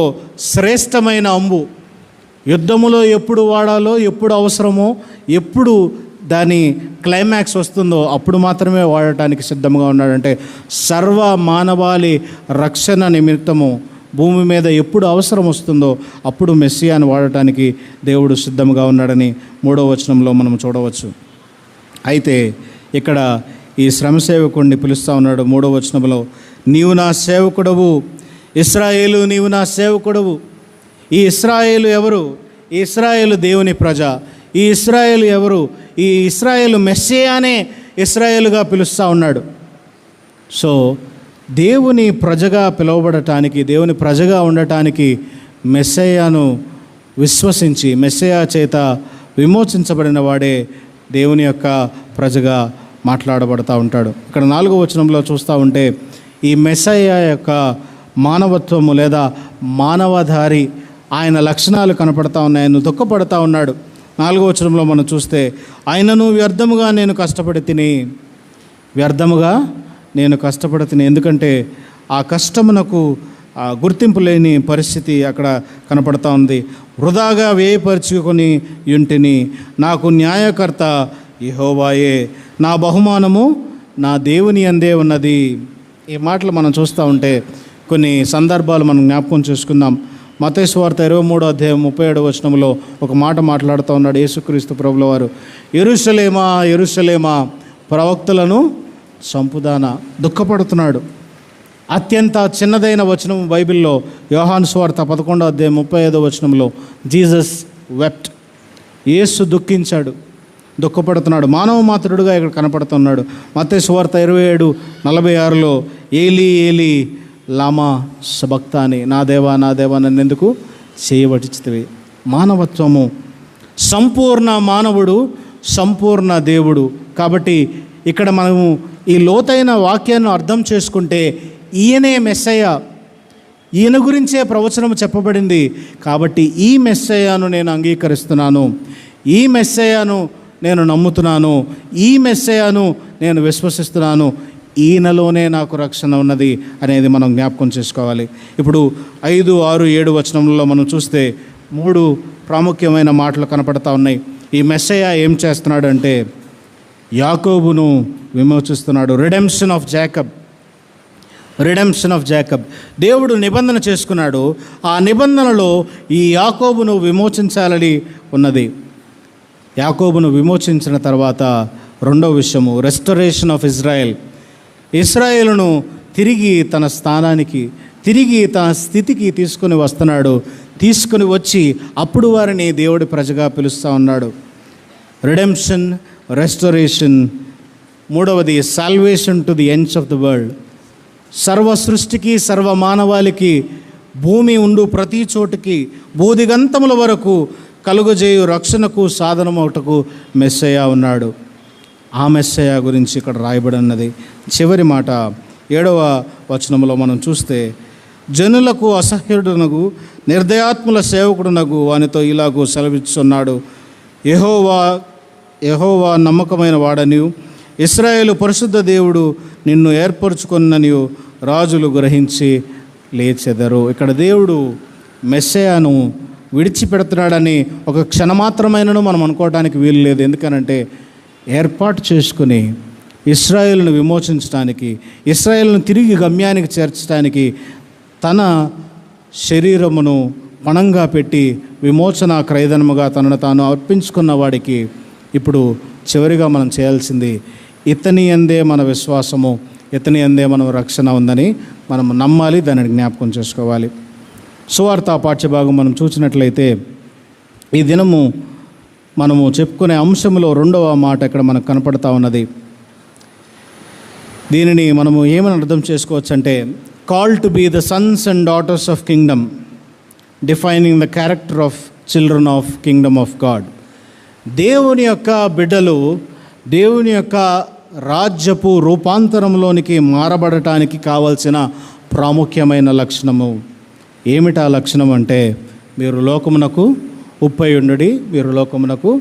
శ్రేష్టమైన అంబు, యుద్ధములో ఎప్పుడు వాడాలో, ఎప్పుడు అవసరమో, ఎప్పుడు దాని క్లైమాక్స్ వస్తుందో అప్పుడు మాత్రమే వాడటానికి సిద్ధంగా ఉన్నాడంటే, సర్వ మానవాళి రక్షణ నిమిత్తము భూమి మీద ఎప్పుడు అవసరం వస్తుందో అప్పుడు మెస్సియాను వాడటానికి దేవుడు సిద్ధంగా ఉన్నాడని 3వ వచనంలో మనం చూడవచ్చు. అయితే ఇక్కడ ఈ శ్రమ సేవకుడిని పిలుస్తూ ఉన్నాడు 3వ వచనంలో, నీవు నా సేవకుడవు ఇశ్రాయేలు, నీవు నా సేవకుడవు. ఈ ఇశ్రాయేలు ఎవరు? ఈ ఇశ్రాయేలు దేవుని ప్రజ. ఈ ఇశ్రాయేలు ఎవరు? ఈ ఇశ్రాయేలు మెస్సియానే ఇశ్రాయేలుగా పిలుస్తూ ఉన్నాడు. సో దేవుని ప్రజగా పిలువబడటానికి, దేవుని ప్రజగా ఉండటానికి మెస్సయ్యను విశ్వసించి మెస్సయ్య చేత విమోచించబడిన వాడే దేవుని యొక్క ప్రజగా మాట్లాడబడతా ఉంటాడు. ఇక్కడ 4వ వచనంలో చూస్తూ ఉంటే, ఈ మెస్సయ్య యొక్క మానవత్వము లేదా మానవధారి ఆయన లక్షణాలు కనపడతా ఉన్నాయి. ఆయన దుఃఖపడతా ఉన్నాడు. 4వ వచనంలో మనం చూస్తే, ఆయనను వ్యర్థముగా నేను కష్టపడి తిని, వ్యర్థముగా నేను కష్టపడి తిని, ఎందుకంటే ఆ కష్టమునకు గుర్తింపు లేని పరిస్థితి అక్కడ కనపడతా ఉంది. వృధాగా వ్యయపరుచుకొని యుంటిని, నాకు న్యాయకర్త యెహోవాయే, నా బహుమానము నా దేవుని అందే ఉన్నది. ఈ మాటలు మనం చూస్తూ ఉంటే కొన్ని సందర్భాలు మనం జ్ఞాపకం చేసుకుందాం. మత్తయి సువార్త 23వ అధ్యాయం 37వ వచనంలో ఒక మాట మాట్లాడుతూ ఉన్నాడు యేసుక్రీస్తు ప్రభుల వారు, యెరూషలేమా యెరూషలేమా ప్రవక్తలను సంపుదాన. దుఃఖపడుతున్నాడు. అత్యంత చిన్నదైన వచనం బైబిల్లో యోహాను సువార్త 11వ అధ్యాయం 35వ వచనంలో, జీసస్ వెప్ట్, యేసు దుఃఖించాడు, దుఃఖపడుతున్నాడు. మానవ మాత్రుడుగా ఇక్కడ కనపడుతున్నాడు. మత్తయి సువార్త 27:46లో, ఏలీ ఏలీ లామా సబక్తాని, నా దేవా నా దేవా నన్నెందుకు చేయబట్టించితివి. మానవత్వము, సంపూర్ణ మానవుడు, సంపూర్ణ దేవుడు. కాబట్టి ఇక్కడ మనము ఈ లోతైన వాక్యాన్ని అర్థం చేసుకుంటే, ఈయనే మెస్సయ్య, ఈయన గురించే ప్రవచనం చెప్పబడింది. కాబట్టి ఈ మెస్సయ్యను నేను అంగీకరిస్తున్నాను, ఈ మెస్సయ్యను నేను నమ్ముతున్నాను, ఈ మెస్సయ్యను నేను విశ్వసిస్తున్నాను, ఈయనలోనే నాకు రక్షణ ఉన్నది అనేది మనం జ్ఞాపకం చేసుకోవాలి. ఇప్పుడు 5, 6, 7 వచనంలో మనం చూస్తే 3 ప్రాముఖ్యమైన మాటలు కనపడతా ఉన్నాయి. ఈ మెస్సయ్య ఏం చేస్తున్నాడు అంటే, యాకోబును విమోచిస్తున్నాడు. Redemption of Jacob, redemption of Jacob. దేవుడు నిబంధన చేసుకున్నాడు. ఆ నిబంధనలో ఈ యాకోబును విమోచించాలని ఉన్నది. యాకోబును విమోచించిన తర్వాత రెండవ విషయము, రెస్టరేషన్ ఆఫ్ ఇజ్రాయెల్. ఇశ్రాయేలును తిరిగి తన స్థానానికి, తిరిగి తన స్థితికి తీసుకొని వస్తున్నాడు. తీసుకొని వచ్చి అప్పుడు వారిని దేవుడి ప్రజగా పిలుస్తూ ఉన్నాడు. Redemption, restoration. మూడవది, salvation to the ends of the world. సర్వ సృష్టికి, సర్వ మానవాళికి, భూమి ఉండు ప్రతి చోటుకి, బూదిగంతముల వరకు కలుగజేయు రక్షణకు సాధనమొకటకు మెస్సయ్య ఉన్నాడు. ఆ మెస్సయ్య గురించి ఇక్కడ రాయబడి ఉన్నది. చివరి మాట 7వ వచనంలో మనం చూస్తే, జనులకు అసహ్యుడునగు నిర్దయాత్ముల సేవకుడునగు వానితో ఇలాగూ సెలవిస్తున్నాడు, యెహోవా నమ్మకమైన వాడనియు ఇశ్రాయేలు పరిశుద్ధ దేవుడు నిన్ను ఏర్పరచుకొన్ననియు రాజులు గ్రహించి లేచెదరు. ఇక్కడ దేవుడు మెస్సయాను విడిచిపెడుతున్నాడని ఒక క్షణమాత్రమైనను మనం అనుకోవడానికి వీలు లేదు. ఎందుకనంటే ఏర్పాటు చేసుకుని ఇశ్రాయేలును విమోచించడానికి, ఇశ్రాయేలును తిరిగి గమ్యానికి చేర్చడానికి తన శరీరమును పణంగా పెట్టి విమోచన క్రయధనముగా తనను తాను అర్పించుకున్న వాడికి ఇప్పుడు చివరిగా మనం చేయాల్సింది ఇతని యందే మన విశ్వాసము, ఇతని యందే మనం రక్షణ ఉందని మనం నమ్మాలి, దానిని జ్ఞాపకం చేసుకోవాలి. సువార్త పాఠ్యభాగం మనం చూసినట్లయితే ఈ దినము మనము చెప్పుకునే అంశంలో రెండవ మాట ఇక్కడ మనకు కనపడతా ఉన్నది. దీనిని మనము ఏమని అర్థం చేసుకోవచ్చు అంటే, call to be the sons and daughters of kingdom, defining the character of children of kingdom of God. దేవుని యొక్క బిడ్డలు దేవుని యొక్క రాజ్యపు రూపాంతరంలోనికి మారబడటానికి కావలసిన ప్రాముఖ్యమైన లక్షణము ఏమిటా లక్షణం అంటే, మీరు లోకమునకు ఉప్పై ఉండుడి, మీరు లోకమునకు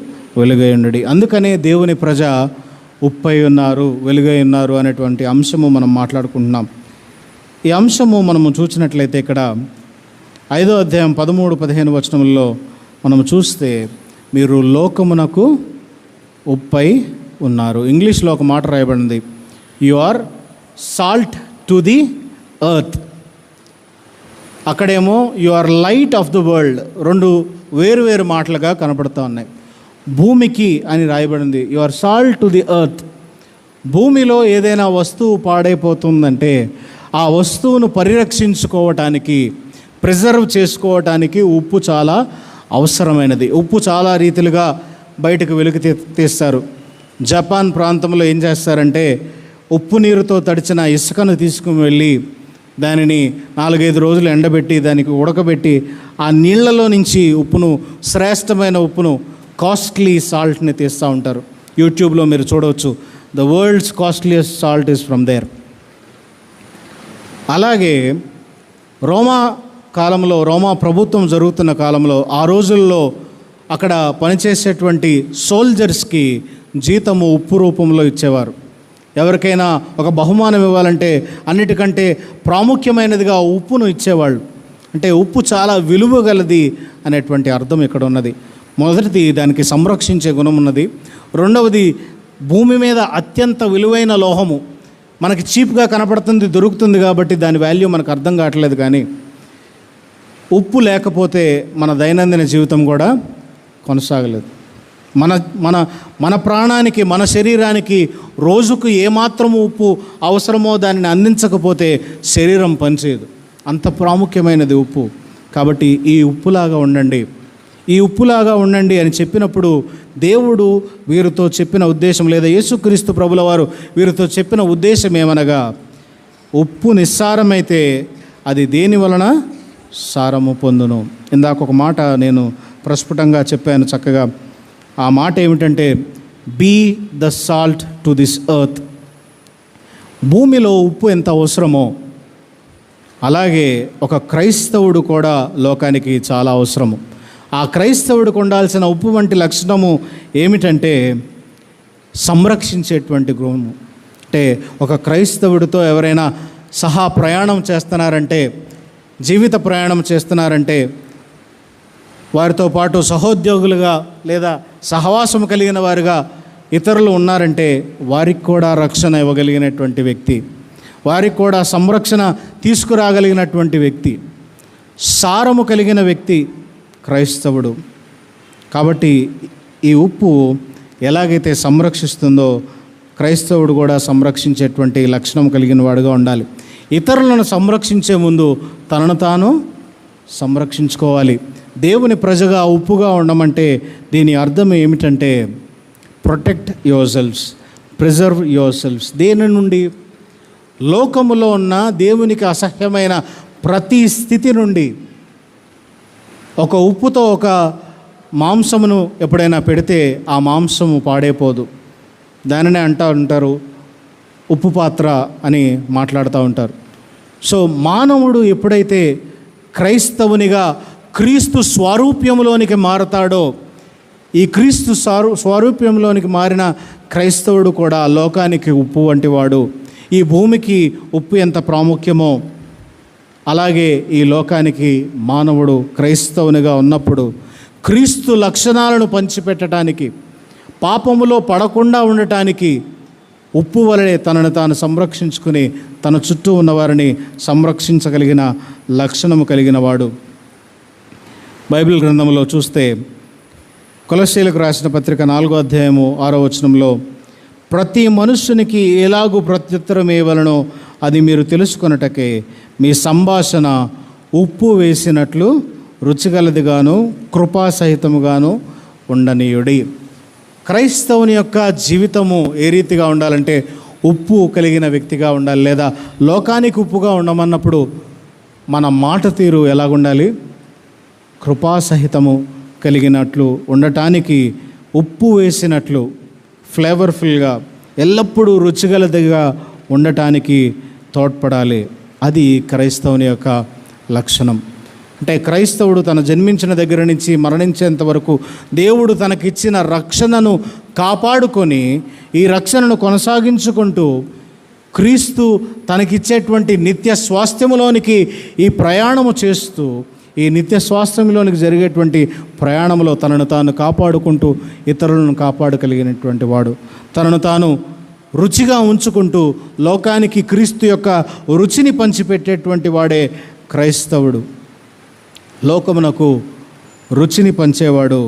వెలుగై ఉండుడి. అందుకనే దేవుని ప్రజ ఉప్పై ఉన్నారు, వెలుగై ఉన్నారు అనేటువంటి అంశము మనం మాట్లాడుకుంటున్నాం. ఈ అంశము మనము చూసినట్లయితే ఇక్కడ 5వ అధ్యాయం 13-15 వచనములలో మనం చూస్తే, మీరు లోకమునకు ఉప్పై ఉన్నారు. ఇంగ్లీష్లో ఒక మాట రాయబడింది, you are salt to the earth. అక్కడేమో you are light of the world. రెండు వేరు మాటలుగా కనపడుతూ ఉన్నాయి. భూమికి అని రాయబడింది, you are salt to the earth. భూమిలో ఏదైనా వస్తువు పాడైపోతుందంటే ఆ వస్తువును పరిరక్షించుకోవటానికి, ప్రిజర్వ్ చేసుకోవటానికి ఉప్పు చాలా అవసరమైనది. ఉప్పు చాలా రీతిలుగా బయటకు వెలుగు తీస్తారు. జపాన్ ప్రాంతంలో ఏం చేస్తారంటే, ఉప్పు నీరుతో తడిచిన ఇసుకను తీసుకుని వెళ్ళి దానిని 4-5 రోజులు ఎండబెట్టి దానికి ఉడకబెట్టి ఆ నీళ్లలో నుంచి ఉప్పును, శ్రేష్టమైన ఉప్పును, కాస్ట్లీ సాల్ట్ని తీస్తూ ఉంటారు. యూట్యూబ్లో మీరు చూడవచ్చు, the world's costliest salt is from there. అలాగే రోమా కాలంలో, రోమా ప్రభుత్వం జరుగుతున్న కాలంలో, ఆ రోజుల్లో అక్కడ పనిచేసేటువంటి సోల్జర్స్కి జీతము ఉప్పు రూపంలో ఇచ్చేవారు. ఎవరికైనా ఒక బహుమానం ఇవ్వాలంటే అన్నిటికంటే ప్రాముఖ్యమైనదిగా ఉప్పును ఇచ్చేవాళ్ళు. అంటే ఉప్పు చాలా విలువ గలది అనేటువంటి అర్థం ఇక్కడ ఉన్నది. మొదటిది, దానికి సంరక్షించే గుణం ఉన్నది. రెండవది, భూమి మీద అత్యంత విలువైన లోహము. మనకి చీప్గా కనపడుతుంది, దొరుకుతుంది కాబట్టి దాని వాల్యూ మనకు అర్థం కావట్లేదు. కానీ ఉప్పు లేకపోతే మన దైనందిన జీవితం కూడా కొనసాగలేదు. మన మన మన ప్రాణానికి, మన శరీరానికి రోజుకు ఏమాత్రము ఉప్పు అవసరమో దానిని అందించకపోతే శరీరం పనిచేయదు. అంత ప్రాముఖ్యమైనది ఉప్పు. కాబట్టి ఈ ఉప్పులాగా ఉండండి, ఈ ఉప్పులాగా ఉండండి అని చెప్పినప్పుడు దేవుడు వీరితో చెప్పిన ఉద్దేశం, లేదా యేసుక్రీస్తు ప్రభుల వారు వీరితో చెప్పిన ఉద్దేశం ఏమనగా, ఉప్పు నిస్సారమైతే అది దేని వలన సారము పొందును. ఇందాక ఒక మాట నేను ప్రస్ఫుటంగా చెప్పాను చక్కగా. ఆ మాట ఏమిటంటే, be the salt to this earth. భూమిలో ఉప్పు ఎంత అవసరమో అలాగే ఒక క్రైస్తవుడు కూడా లోకానికి చాలా అవసరము. ఆ క్రైస్తవుడికి ఉండాల్సిన ఉప్పు వంటి లక్షణము ఏమిటంటే, సంరక్షించేటువంటి గుణము. అంటే ఒక క్రైస్తవుడితో ఎవరైనా సహా ప్రయాణం చేస్తున్నారంటే, జీవిత ప్రయాణం చేస్తున్నారంటే, వారితో పాటు సహోద్యోగులుగా లేదా సహవాసం కలిగిన వారుగా ఇతరులు ఉన్నారంటే వారికి కూడా రక్షణ ఇవ్వగలిగినటువంటి వ్యక్తి, వారికి కూడా సంరక్షణ తీసుకురాగలిగినటువంటి వ్యక్తి, సారము కలిగిన వ్యక్తి క్రైస్తవుడు. కాబట్టి ఈ ఉప్పు ఎలాగైతే సంరక్షిస్తుందో క్రైస్తవుడు కూడా సంరక్షించేటువంటి లక్షణం కలిగిన వాడుగా ఉండాలి. ఇతరులను సంరక్షించే ముందు తనను తాను సంరక్షించుకోవాలి. దేవుని ప్రజగా ఉప్పుగా ఉండమంటే దీని అర్థం ఏమిటంటే, protect your selfs, preserve your selfs. దేని నుండి? లోకములో ఉన్న దేవునికి అసహ్యమైన ప్రతి స్థితి నుండి. ఒక ఉప్పుతో ఒక మాంసమును ఎప్పుడైనా పెడితే ఆ మాంసము పాడైపోదు. దానినే అంటారు ఉప్పు పాత్ర అని మాట్లాడుతూ ఉంటారు. సో మానవుడు ఎప్పుడైతే క్రైస్తవునిగా క్రీస్తు స్వారూప్యంలోనికి మారతాడో, ఈ క్రీస్తు స్వారూప్యంలోనికి మారిన క్రైస్తవుడు కూడా లోకానికి ఉప్పు వంటి వాడు. ఈ భూమికి ఉప్పు ఎంత ప్రాముఖ్యమో అలాగే ఈ లోకానికి మానవుడు క్రైస్తవునిగా ఉన్నప్పుడు క్రీస్తు లక్షణాలను పంచిపెట్టడానికి, పాపములో పడకుండా ఉండటానికి ఉప్పు వలె తనను తాను సంరక్షించుకుని తన చుట్టూ ఉన్నవారిని సంరక్షించగలిగిన లక్షణము కలిగిన వాడు. బైబిల్ గ్రంథంలో చూస్తే కొలస్సీలకు రాసిన పత్రిక 4వ అధ్యాయము 6వ వచనంలో, ప్రతి మనుష్యునికి ఎలాగూ ప్రత్యుత్తరం ఇవ్వవలెనో అది మీరు తెలుసుకొనుటకే మీ సంభాషణ ఉప్పు వేసినట్లు రుచిగలదిగాను కృపాసహితముగాను ఉండనీయుడి. క్రైస్తవుని యొక్క జీవితము ఏ రీతిగా ఉండాలంటే ఉప్పు కలిగిన వ్యక్తిగా ఉండాలి. లేదా లోకానికి ఉప్పుగా ఉండమన్నప్పుడు మన మాట తీరు ఎలాగుండాలి? కృపాసహితము కలిగినట్లు ఉండటానికి, ఉప్పు వేసినట్లు ఫ్లేవర్ఫుల్గా ఎల్లప్పుడూ రుచిగలదిగా ఉండటానికి తోడ్పడాలి. అది క్రైస్తవుని యొక్క లక్షణం. అంటే క్రైస్తవుడు తన జన్మించిన దగ్గర నుంచి మరణించేంత వరకు దేవుడు తనకిచ్చిన రక్షణను కాపాడుకొని ఈ రక్షణను కొనసాగించుకుంటూ క్రీస్తు తనకిచ్చేటువంటి నిత్య స్వాస్థ్యములోనికి ఈ ప్రయాణము చేస్తూ, ఈ నిత్య స్వాస్థ్యంలోనికి జరిగేటువంటి ప్రయాణంలో తనను తాను కాపాడుకుంటూ ఇతరులను కాపాడగలిగినటువంటి వాడు, తనను తాను రుచిగా ఉంచుకుంటూ లోకానికి క్రీస్తు యొక్క రుచిని పంచిపెట్టేటువంటి వాడే క్రైస్తవుడు. లోకమునకు రుచిని పంచేవాడు,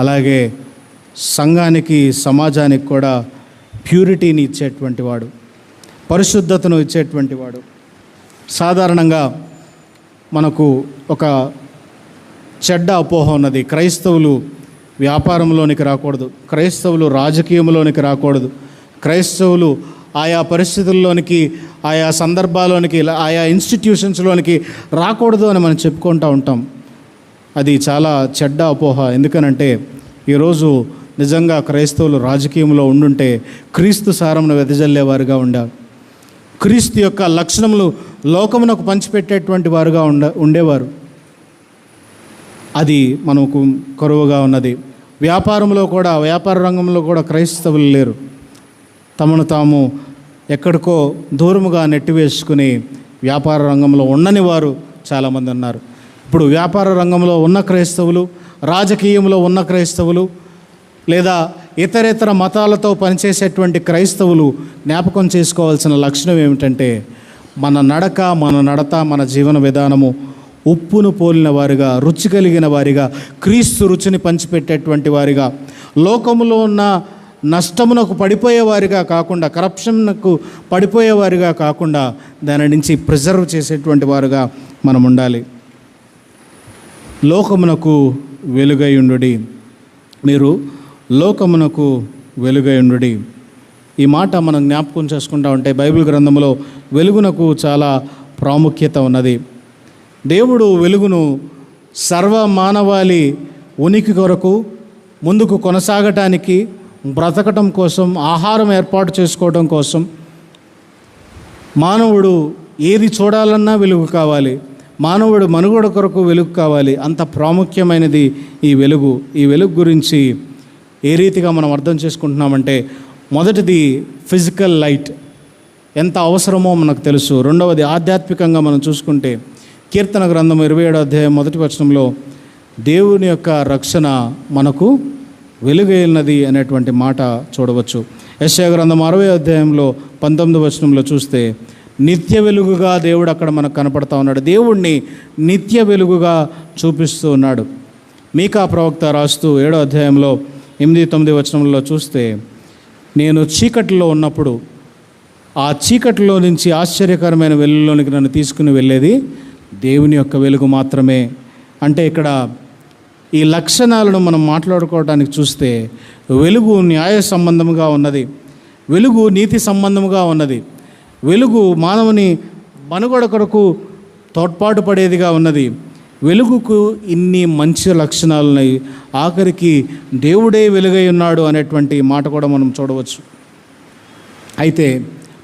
అలాగే సంఘానికి సమాజానికి కూడా ప్యూరిటీని ఇచ్చేటువంటి వాడు, పరిశుద్ధతను ఇచ్చేటువంటి వాడు. సాధారణంగా మనకు ఒక చెడ్డ అపోహ ఉన్నది. క్రైస్తవులు వ్యాపారంలోనికి రాకూడదు, క్రైస్తవులు రాజకీయంలోనికి రాకూడదు, క్రైస్తవులు ఆయా పరిస్థితుల్లోనికి, ఆయా సందర్భాల్లోనికి, ఆయా ఇన్స్టిట్యూషన్స్లోనికి రాకూడదు అని మనం చెప్పుకుంటూ ఉంటాం. అది చాలా చెడ్డ అపోహ. ఎందుకనంటే ఈరోజు నిజంగా క్రైస్తవులు రాజకీయంలో ఉండుంటే క్రీస్తు సారమును వెదజల్లేవారుగా ఉండాలి, క్రీస్తు యొక్క లక్షణములు లోకమునకు పంచిపెట్టేటువంటి వారుగా ఉండేవారు. అది మనకు కరువుగా ఉన్నది. వ్యాపారంలో కూడా, వ్యాపార రంగంలో కూడా క్రైస్తవులు లేరు. తమను తాము ఎక్కడికో దూరముగా నెట్టివేసుకుని వ్యాపార రంగంలో ఉండని వారు చాలామంది ఉన్నారు. ఇప్పుడు వ్యాపార రంగంలో ఉన్న క్రైస్తవులు, రాజకీయంలో ఉన్న క్రైస్తవులు, లేదా ఇతరేతర మతాలతో పనిచేసేటువంటి క్రైస్తవులు జ్ఞాపకం చేసుకోవాల్సిన లక్షణం ఏమిటంటే మన నడక, మన నడత, మన జీవన విధానము ఉప్పును పోలిన వారిగా, రుచి కలిగిన వారిగా, క్రీస్తు రుచిని పంచిపెట్టేటువంటి వారిగా, లోకములో ఉన్న నష్టమునకు పడిపోయేవారిగా కాకుండా, కరప్షన్కు పడిపోయేవారిగా కాకుండా దాని నుంచి ప్రిజర్వ్ చేసేటువంటి వారుగా మనం ఉండాలి. లోకమునకు వెలుగై ఉండుడి, మీరు లోకమునకు వెలుగై ఉండుడి. ఈ మాట మనం జ్ఞాపకం చేసుకుంటా ఉంటే బైబిల్ గ్రంథంలో వెలుగునకు చాలా ప్రాముఖ్యత ఉన్నది. దేవుడు వెలుగును సర్వ మానవాళి ఉనికి కొరకు, ముందుకు కొనసాగటానికి, బ్రతకటం కోసం, ఆహారం ఏర్పాటు చేసుకోవడం కోసం, మానవుడు ఏది చూడాలన్నా వెలుగు కావాలి, మానవుడు మనుగడ కొరకు వెలుగు కావాలి. అంత ప్రాముఖ్యమైనది ఈ వెలుగు. ఈ వెలుగు గురించి ఏ రీతిగా మనం అర్థం చేసుకుంటున్నామంటే, మొదటిది ఫిజికల్ లైట్ ఎంత అవసరమో మనకు తెలుసు. రెండవది ఆధ్యాత్మికంగా మనం చూసుకుంటే కీర్తన గ్రంథం 27వ అధ్యాయం 1వ వచనంలో దేవుని యొక్క రక్షణ మనకు వెలుగైనది అనేటువంటి మాట చూడవచ్చు. యెషయా గ్రంథం 60వ అధ్యాయంలో 19వ వచనంలో చూస్తే నిత్య వెలుగుగా దేవుడు అక్కడ మనకు కనపడతా ఉన్నాడు. దేవుణ్ణి నిత్య వెలుగుగా చూపిస్తూ ఉన్నాడు. మీకా ప్రవక్త రాస్తూ 7వ అధ్యాయంలో 8-9 వచనంలో చూస్తే, నేను చీకటిలో ఉన్నప్పుడు ఆ చీకటిలో నుంచి ఆశ్చర్యకరమైన వెలుగులోనికి నన్ను తీసుకుని వెళ్ళేది దేవుని యొక్క వెలుగు మాత్రమే. అంటే ఇక్కడ ఈ లక్షణాలను మనం మాట్లాడుకోవడానికి చూస్తే వెలుగు న్యాయ సంబంధముగా ఉన్నది, వెలుగు నీతి సంబంధముగా ఉన్నది, వెలుగు మానవుని మనుగడ కొరకు తోడ్పాటు పడేదిగా ఉన్నది. వెలుగుకు ఇన్ని మంచి లక్షణాలు ఉన్నాయి. ఆఖరికి దేవుడే వెలుగై ఉన్నాడు అనేటువంటి మాట కూడా మనం చూడవచ్చు. అయితే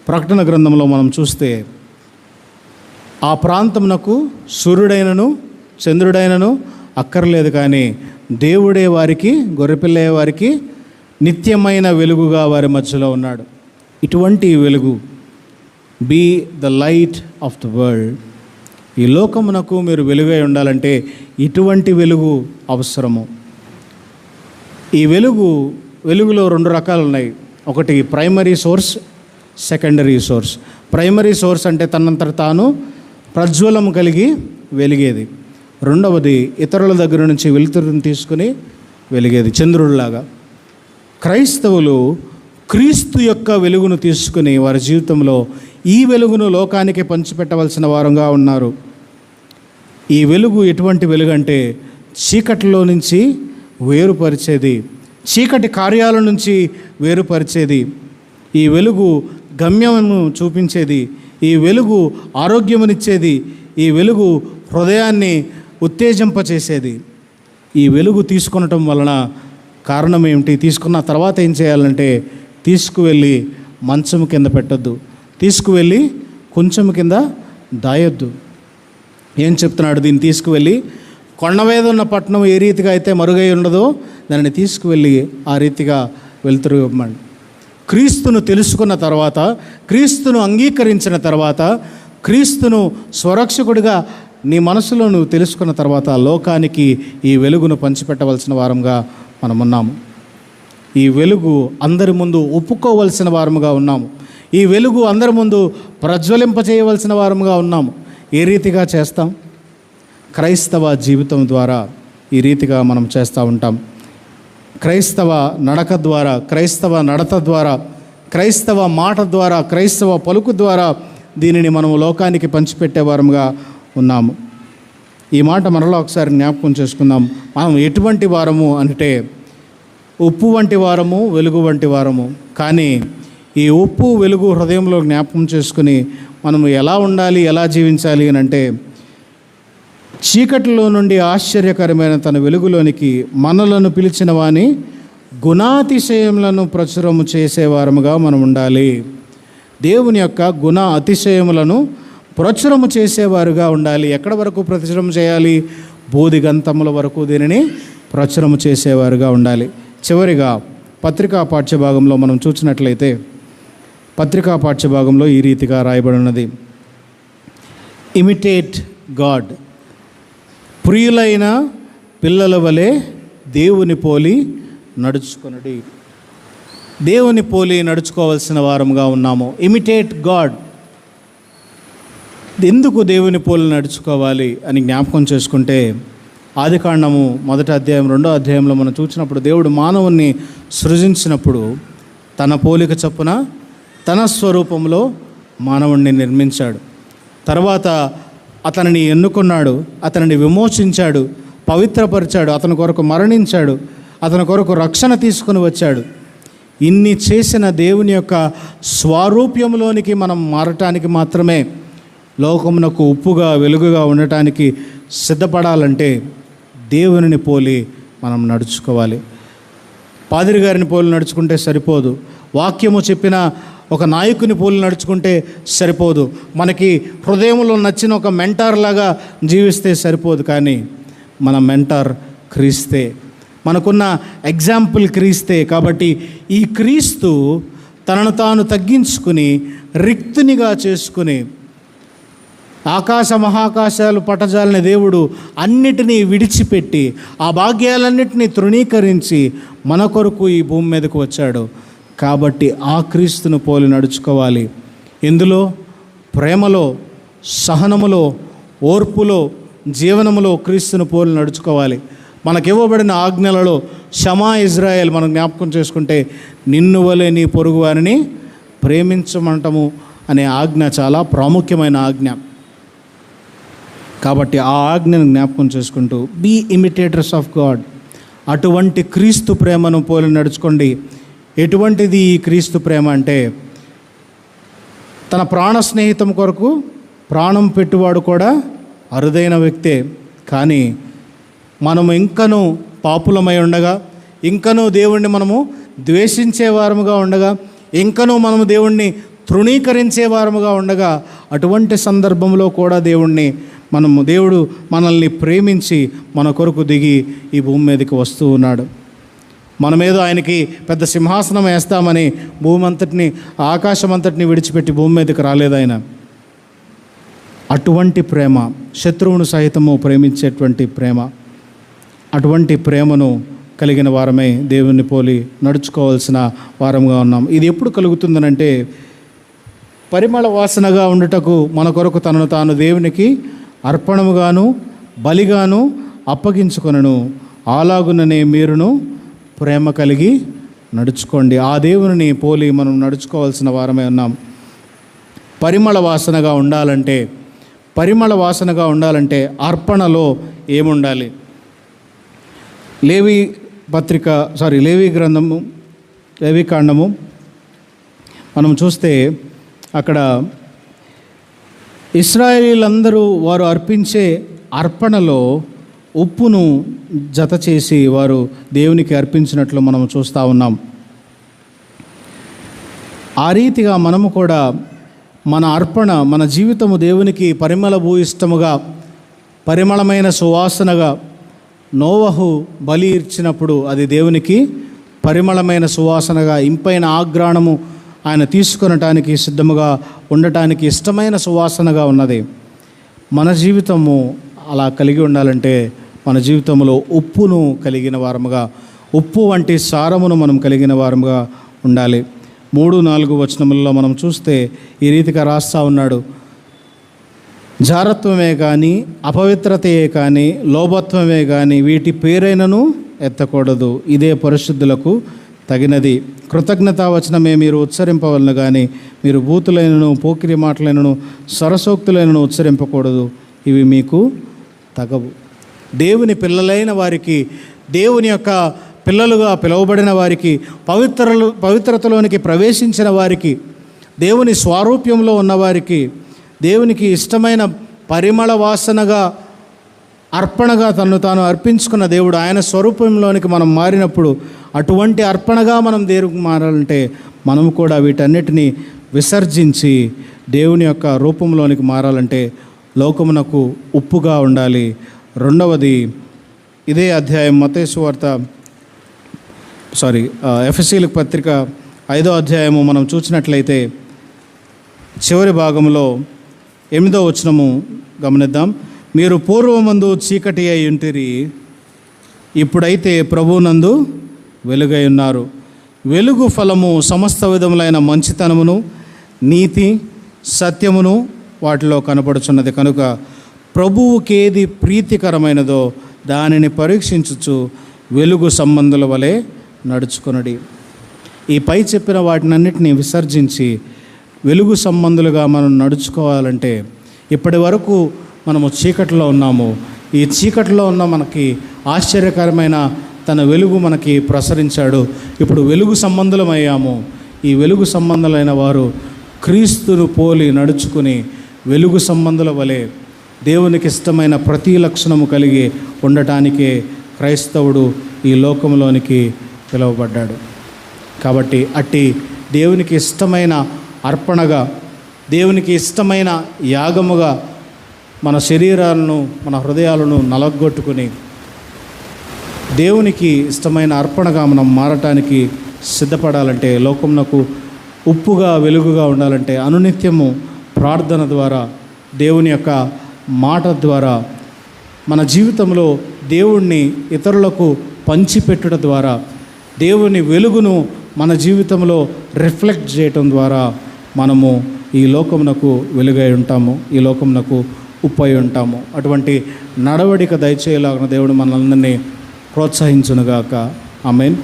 ప్రకటన గ్రంథంలో మనం చూస్తే ఆ ప్రాంతమునకు సూర్యుడైనను చంద్రుడైనను అక్కర్లేదు, కానీ దేవుడే వారికి, గొర్రెపిల్లే వారికి నిత్యమైన వెలుగుగా వారి మధ్యలో ఉన్నాడు. ఇటువంటి వెలుగు, be the light of the world, ఈ లోకమునకు మీరు వెలుగై ఉండాలంటే ఇటువంటి వెలుగు అవసరము. ఈ వెలుగులో 2 రకాలు ఉన్నాయి. ఒకటి primary source, secondary source. Primary source అంటే తనంతట తాను ప్రజ్వలం కలిగి వెలిగేది. రెండవది ఇతరుల దగ్గర నుంచి వెలుతురుని తీసుకుని వెలిగేది, చంద్రుడిలాగా. క్రైస్తవులు క్రీస్తు యొక్క వెలుగును తీసుకుని వారి జీవితంలో ఈ వెలుగును లోకానికి పంచిపెట్టవలసిన వారంగా ఉన్నారు. ఈ వెలుగు ఎటువంటి వెలుగు అంటే చీకటిలో నుంచి వేరుపరిచేది, చీకటి కార్యాల నుంచి వేరుపరిచేది. ఈ వెలుగు గమ్యమును చూపించేది, ఈ వెలుగు ఆరోగ్యమునిచ్చేది, ఈ వెలుగు హృదయాన్ని ఉత్తేజింపచేసేది. ఈ వెలుగు తీసుకొనటం వలన కారణం ఏమిటి? తీసుకున్న తర్వాత ఏం చేయాలంటే తీసుకువెళ్ళి మంచం కింద పెట్టద్దు, తీసుకువెళ్ళి కొంచెం కింద దాయొద్దు. ఏం చెప్తున్నాడు? దీన్ని తీసుకువెళ్ళి కొండ మీద ఉన్న పట్టణం ఏ రీతిగా అయితే మరుగై ఉండదో దానిని తీసుకువెళ్ళి ఆ రీతిగా వెళ్తురు ఇవ్వమండి. క్రీస్తును తెలుసుకున్న తర్వాత, క్రీస్తును అంగీకరించిన తర్వాత, క్రీస్తును స్వరక్షకుడిగా నీ మనసులో నువ్వు తెలుసుకున్న తర్వాత లోకానికి ఈ వెలుగును పంచిపెట్టవలసిన వారంగా మనం ఉన్నాము. ఈ వెలుగు అందరి ముందు ఒప్పుకోవలసిన వారముగా ఉన్నాము. ఈ వెలుగు అందరి ముందు ప్రజ్వలింపచేయవలసిన వారముగా ఉన్నాము. ఏ రీతిగా చేస్తాం? క్రైస్తవ జీవితం ద్వారా ఈ రీతిగా మనం చేస్తూ ఉంటాం. క్రైస్తవ నడక ద్వారా, క్రైస్తవ నడత ద్వారా, క్రైస్తవ మాట ద్వారా, క్రైస్తవ పలుకు ద్వారా దీనిని మనము లోకానికి పంచిపెట్టే వారముగా ఉన్నాము. ఈ మాట మరలా ఒకసారి జ్ఞాపకం చేసుకుందాం. మనం ఎటువంటి వారము అంటే ఉప్పు వంటి వారము, వెలుగు వంటి వారము. కానీ ఈ ఉప్పు వెలుగు హృదయంలో జ్ఞాపకం చేసుకుని మనము ఎలా ఉండాలి, ఎలా జీవించాలి అని అంటే చీకటిలో నుండి ఆశ్చర్యకరమైన తన వెలుగులోనికి మనలను పిలిచిన వాని గుణాతిశయములను ప్రచురము చేసేవారముగా మనం ఉండాలి. దేవుని యొక్క గుణ అతిశయములను ప్రచురము చేసేవారుగా ఉండాలి. ఎక్కడ వరకు ప్రచురం చేయాలి? బోధిగంతముల వరకు దీనిని ప్రచురము చేసేవారుగా ఉండాలి. చివరిగా పత్రికా పాఠ్యభాగంలో మనం చూసినట్లయితే పత్రికా పాఠ్యభాగంలో ఈ రీతిగా రాయబడి ఉన్నది: ఇమిటేట్ గాడ్. ప్రియులైన పిల్లల వలె దేవుని పోలి నడుచుకొనుడి. దేవుని పోలి నడుచుకోవాల్సిన వారముగా ఉన్నాము. Imitate God. ఎందుకు దేవుని పోలి నడుచుకోవాలి అని జ్ఞాపకం చేసుకుంటే ఆదికాండము 1వ అధ్యాయం 2వ అధ్యాయంలో మనం చూసినప్పుడు దేవుడు మానవుణ్ణి సృజించినప్పుడు తన పోలిక చొప్పున తన స్వరూపంలో మానవుణ్ణి నిర్మించాడు. తర్వాత అతనిని ఎన్నుకున్నాడు, అతనిని విమోచించాడు, పవిత్రపరిచాడు, అతని కొరకు మరణించాడు, అతని కొరకు రక్షణ తీసుకుని వచ్చాడు. ఇన్ని చేసిన దేవుని యొక్క స్వరూప్యంలోనికి మనం మారటానికి మాత్రమే, లోకమునకు ఉప్పుగా వెలుగుగా ఉండటానికి సిద్ధపడాలంటే దేవునిని పోలి మనం నడుచుకోవాలి. పాదిరి గారిని పోలి నడుచుకుంటే సరిపోదు. వాక్యము చెప్పిన ఒక నాయకుని పోలి నడుచుకుంటే సరిపోదు. మనకి హృదయంలో నచ్చిన ఒక మెంటార్ లాగా జీవిస్తే సరిపోదు. కానీ మన మెంటార్ క్రీస్తే, మనకున్న ఎగ్జాంపుల్ క్రీస్తే. కాబట్టి ఈ క్రీస్తు తనను తాను తగ్గించుకుని రిక్తునిగా చేసుకుని ఆకాశ మహాకాశాలు పటజాలని దేవుడు అన్నిటినీ విడిచిపెట్టి ఆ భాగ్యాలన్నిటినీ తృణీకరించి మన కొరకు ఈ భూమి మీదకు వచ్చాడు. కాబట్టి ఆ క్రీస్తును పోలి నడుచుకోవాలి. ఎందులో? ప్రేమలో, సహనములో, ఓర్పులో, జీవనములో క్రీస్తును పోలి నడుచుకోవాలి. మనకివ్వబడిన ఆజ్ఞలలో షమా ఇజ్రాయేల్ మనం జ్ఞాపకం చేసుకుంటే నిన్ను వలె నీ పొరుగు వారిని ప్రేమించమంటము అనే ఆజ్ఞ చాలా ప్రాముఖ్యమైన ఆజ్ఞ. కాబట్టి ఆ ఆజ్ఞను జ్ఞాపకం చేసుకుంటూ బీ ఇమిటేటర్స్ ఆఫ్ గాడ్. అటువంటి క్రీస్తు ప్రేమను పోలి నడుచుకోండి. ఎటువంటిది ఈ క్రీస్తు ప్రేమ అంటే తన ప్రాణ స్నేహితం కొరకు ప్రాణం పెట్టువాడు కూడా అరుదైన వ్యక్తే. కానీ మనము ఇంకనూ పాపులమై ఉండగా, ఇంకనూ దేవుణ్ణి మనము ద్వేషించే వారముగా ఉండగా, ఇంకనూ మనము దేవుణ్ణి తృణీకరించే వారముగా ఉండగా, అటువంటి సందర్భంలో కూడా దేవుడు మనల్ని ప్రేమించి మన కొరకు దిగి ఈ భూమి మీదకి వస్తూ ఉన్నాడు. మనమేదో ఆయనకి పెద్ద సింహాసనం వేస్తామని భూమి అంతటిని, ఆకాశం అంతటిని విడిచిపెట్టి భూమి మీదకి రాలేదు ఆయన. అటువంటి ప్రేమ, శత్రువును సహితము ప్రేమించేటువంటి ప్రేమ. అటువంటి ప్రేమను కలిగిన వారమై దేవుని పోలి నడుచుకోవాల్సిన వారంగా ఉన్నాం. ఇది ఎప్పుడు కలుగుతుందనంటే, పరిమళ వాసనగా ఉండుటకు మన కొరకు తనను తాను దేవునికి అర్పణముగాను బలిగాను అప్పగించుకొనను, అలాగుననే మీరును ప్రేమ కలిగి నడుచుకోండి. ఆ దేవుని పోలి మనం నడుచుకోవాల్సిన వారమై ఉన్నాం. పరిమళ వాసనగా ఉండాలంటే అర్పణలో ఏముండాలి? లేవి కాండము మనం చూస్తే అక్కడ ఇశ్రాయేలీలందరూ వారు అర్పించే అర్పణలో ఉప్పును జత చేసి వారు దేవునికి అర్పించినట్లు మనం చూస్తూ ఉన్నాం. ఆ రీతిగా మనము కూడా మన అర్పణ, మన జీవితము దేవునికి భూయిష్టముగా, పరిమళమైన సువాసనగా నోవహు బలి ఇచ్చినప్పుడు అది దేవునికి పరిమళమైన సువాసనగా, ఇంపైన ఆఘ్రాణము ఆయన తీసుకొనటానికి సిద్ధముగా ఉండటానికి ఇష్టమైన సువాసనగా ఉన్నది. మన జీవితము అలా కలిగి ఉండాలంటే మన జీవితంలో ఉప్పును కలిగిన వారముగా, ఉప్పు వంటి సారమును మనం కలిగిన వారముగా ఉండాలి. 3-4 వచనములలో మనం చూస్తే ఈ రీతిగా రాస్తా ఉన్నాడు. జారత్వమే కానీ, అపవిత్రతయే కానీ, లోభత్వమే కానీ వీటి పేరైనను ఎత్తకూడదు, ఇదే పరిశుద్ధులకు తగినది. కృతజ్ఞతావచనమే మీరు ఉచ్చరింపవలను కానీ మీరు బూతులైనను, పోకిరి మాటలైనను, సరసోక్తులైనను ఉచ్చరింపకూడదు, ఇవి మీకు తగవు. దేవుని పిల్లలైన వారికి, దేవుని యొక్క పిల్లలుగా పిలువబడిన వారికి, పవిత్రతలోనికి ప్రవేశించిన వారికి, దేవుని స్వారూప్యంలో ఉన్నవారికి, దేవునికి ఇష్టమైన పరిమళ వాసనగా, అర్పణగా తనను తాను అర్పించుకున్న దేవుడు, ఆయన స్వరూపంలోనికి మనం మారినప్పుడు, అటువంటి అర్పణగా మనం దేవునికి మారాలంటే మనము కూడా వీటన్నిటినీ విసర్జించి దేవుని యొక్క రూపంలోనికి మారాలంటే లోకమునకు ఉప్పుగా ఉండాలి. రెండవది, ఇదే అధ్యాయం ఎఫెసీయులకు పత్రిక 5వ అధ్యాయము మనం చూసినట్లయితే చివరి భాగంలో 8వ వచనము గమనిద్దాం. మీరు పూర్వమందు చీకటి అయి ఉంటిరి, ఇప్పుడైతే ప్రభువునందు వెలుగై ఉన్నారు. వెలుగు ఫలము సమస్త విధములైన మంచితనమును, నీతి, సత్యమును వాటిలో కనపడుచున్నది. కనుక ప్రభువుకేది ప్రీతికరమైనదో దానిని పరీక్షించుచు వెలుగు సంబంధుల వలె నడుచుకొనుడి. ఈ పై చెప్పిన వాటినన్నిటినీ విసర్జించి వెలుగు సంబంధులుగా మనం నడుచుకోవాలంటే, ఇప్పటి వరకు మనము చీకటిలో ఉన్నాము. ఈ చీకటిలో ఉన్న మనకి ఆశ్చర్యకరమైన తన వెలుగు మనకి ప్రసరించాడు. ఇప్పుడు వెలుగు సంబంధులమయ్యాము. ఈ వెలుగు సంబంధులైన వారు క్రీస్తును పోలి నడుచుకుని వెలుగు సంబంధుల వలె దేవునికి ఇష్టమైన ప్రతి లక్షణము కలిగి ఉండటానికే క్రైస్తవుడు ఈ లోకంలోనికి పిలువబడ్డాడు. కాబట్టి అట్టి దేవునికి ఇష్టమైన అర్పణగా, దేవునికి ఇష్టమైన యాగముగా మన శరీరాలను, మన హృదయాలను నలగొట్టుకుని దేవునికి ఇష్టమైన అర్పణగా మనం మారటానికి సిద్ధపడాలంటే, లోకమునకు ఉప్పుగా వెలుగుగా ఉండాలంటే అనునిత్యము ప్రార్థన ద్వారా, దేవుని యొక్క మాట ద్వారా, మన జీవితంలో దేవుణ్ణి ఇతరులకు పంచిపెట్టుట ద్వారా, దేవుని వెలుగును మన జీవితంలో రిఫ్లెక్ట్ చేయటం ద్వారా మనము ఈ లోకమునకు వెలుగై ఉంటాము, ఈ లోకమునకు ఉప్పై ఉంటాము. అటువంటి నడవడిక దయచేయలాగిన దేవుడు మనల్ని ప్రోత్సహించునుగాక. ఆమేన్.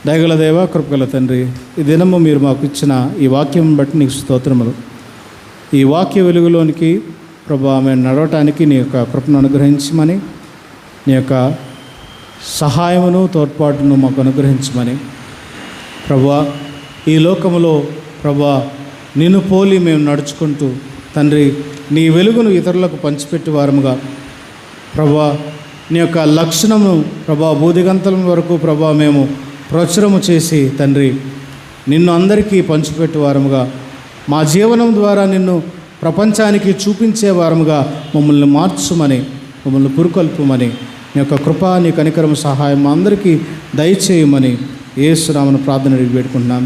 దయగల దేవ, కృపగల తండ్రి, ఈ దినము మీరు మాకు ఇచ్చిన ఈ వాక్యం బట్టి నీకు స్తోత్రములు. ఈ వాక్య వెలుగులోనికి ప్రభు ఆమె నడవటానికి నీ యొక్క కృపను అనుగ్రహించమని, నీ యొక్క సహాయమును తోడ్పాటును మాకు అనుగ్రహించమని ప్రభువా, ఈ లోకములో ప్రభువా నిన్ను పోలి మేము నడుచుకుంటూ తండ్రి నీ వెలుగును ఇతరులకు పంచిపెట్టి వారముగా ప్రభువా, నీ యొక్క లక్షణము ప్రభా బూదిగంతలం వరకు ప్రభా మేము ప్రచురము చేసి తండ్రి నిన్ను అందరికీ పంచిపెట్టి వారముగా, మా జీవనం ద్వారా నిన్ను ప్రపంచానికి చూపించే వారముగా మమ్మల్ని మార్చుమని, మమ్మల్ని పురుకొల్పుమని, నీ యొక్క కృప, నీ కనికరం, సహాయం మా అందరికీ దయచేయమని యేసు నామమున ప్రార్థన వేడుకుంటున్నాం.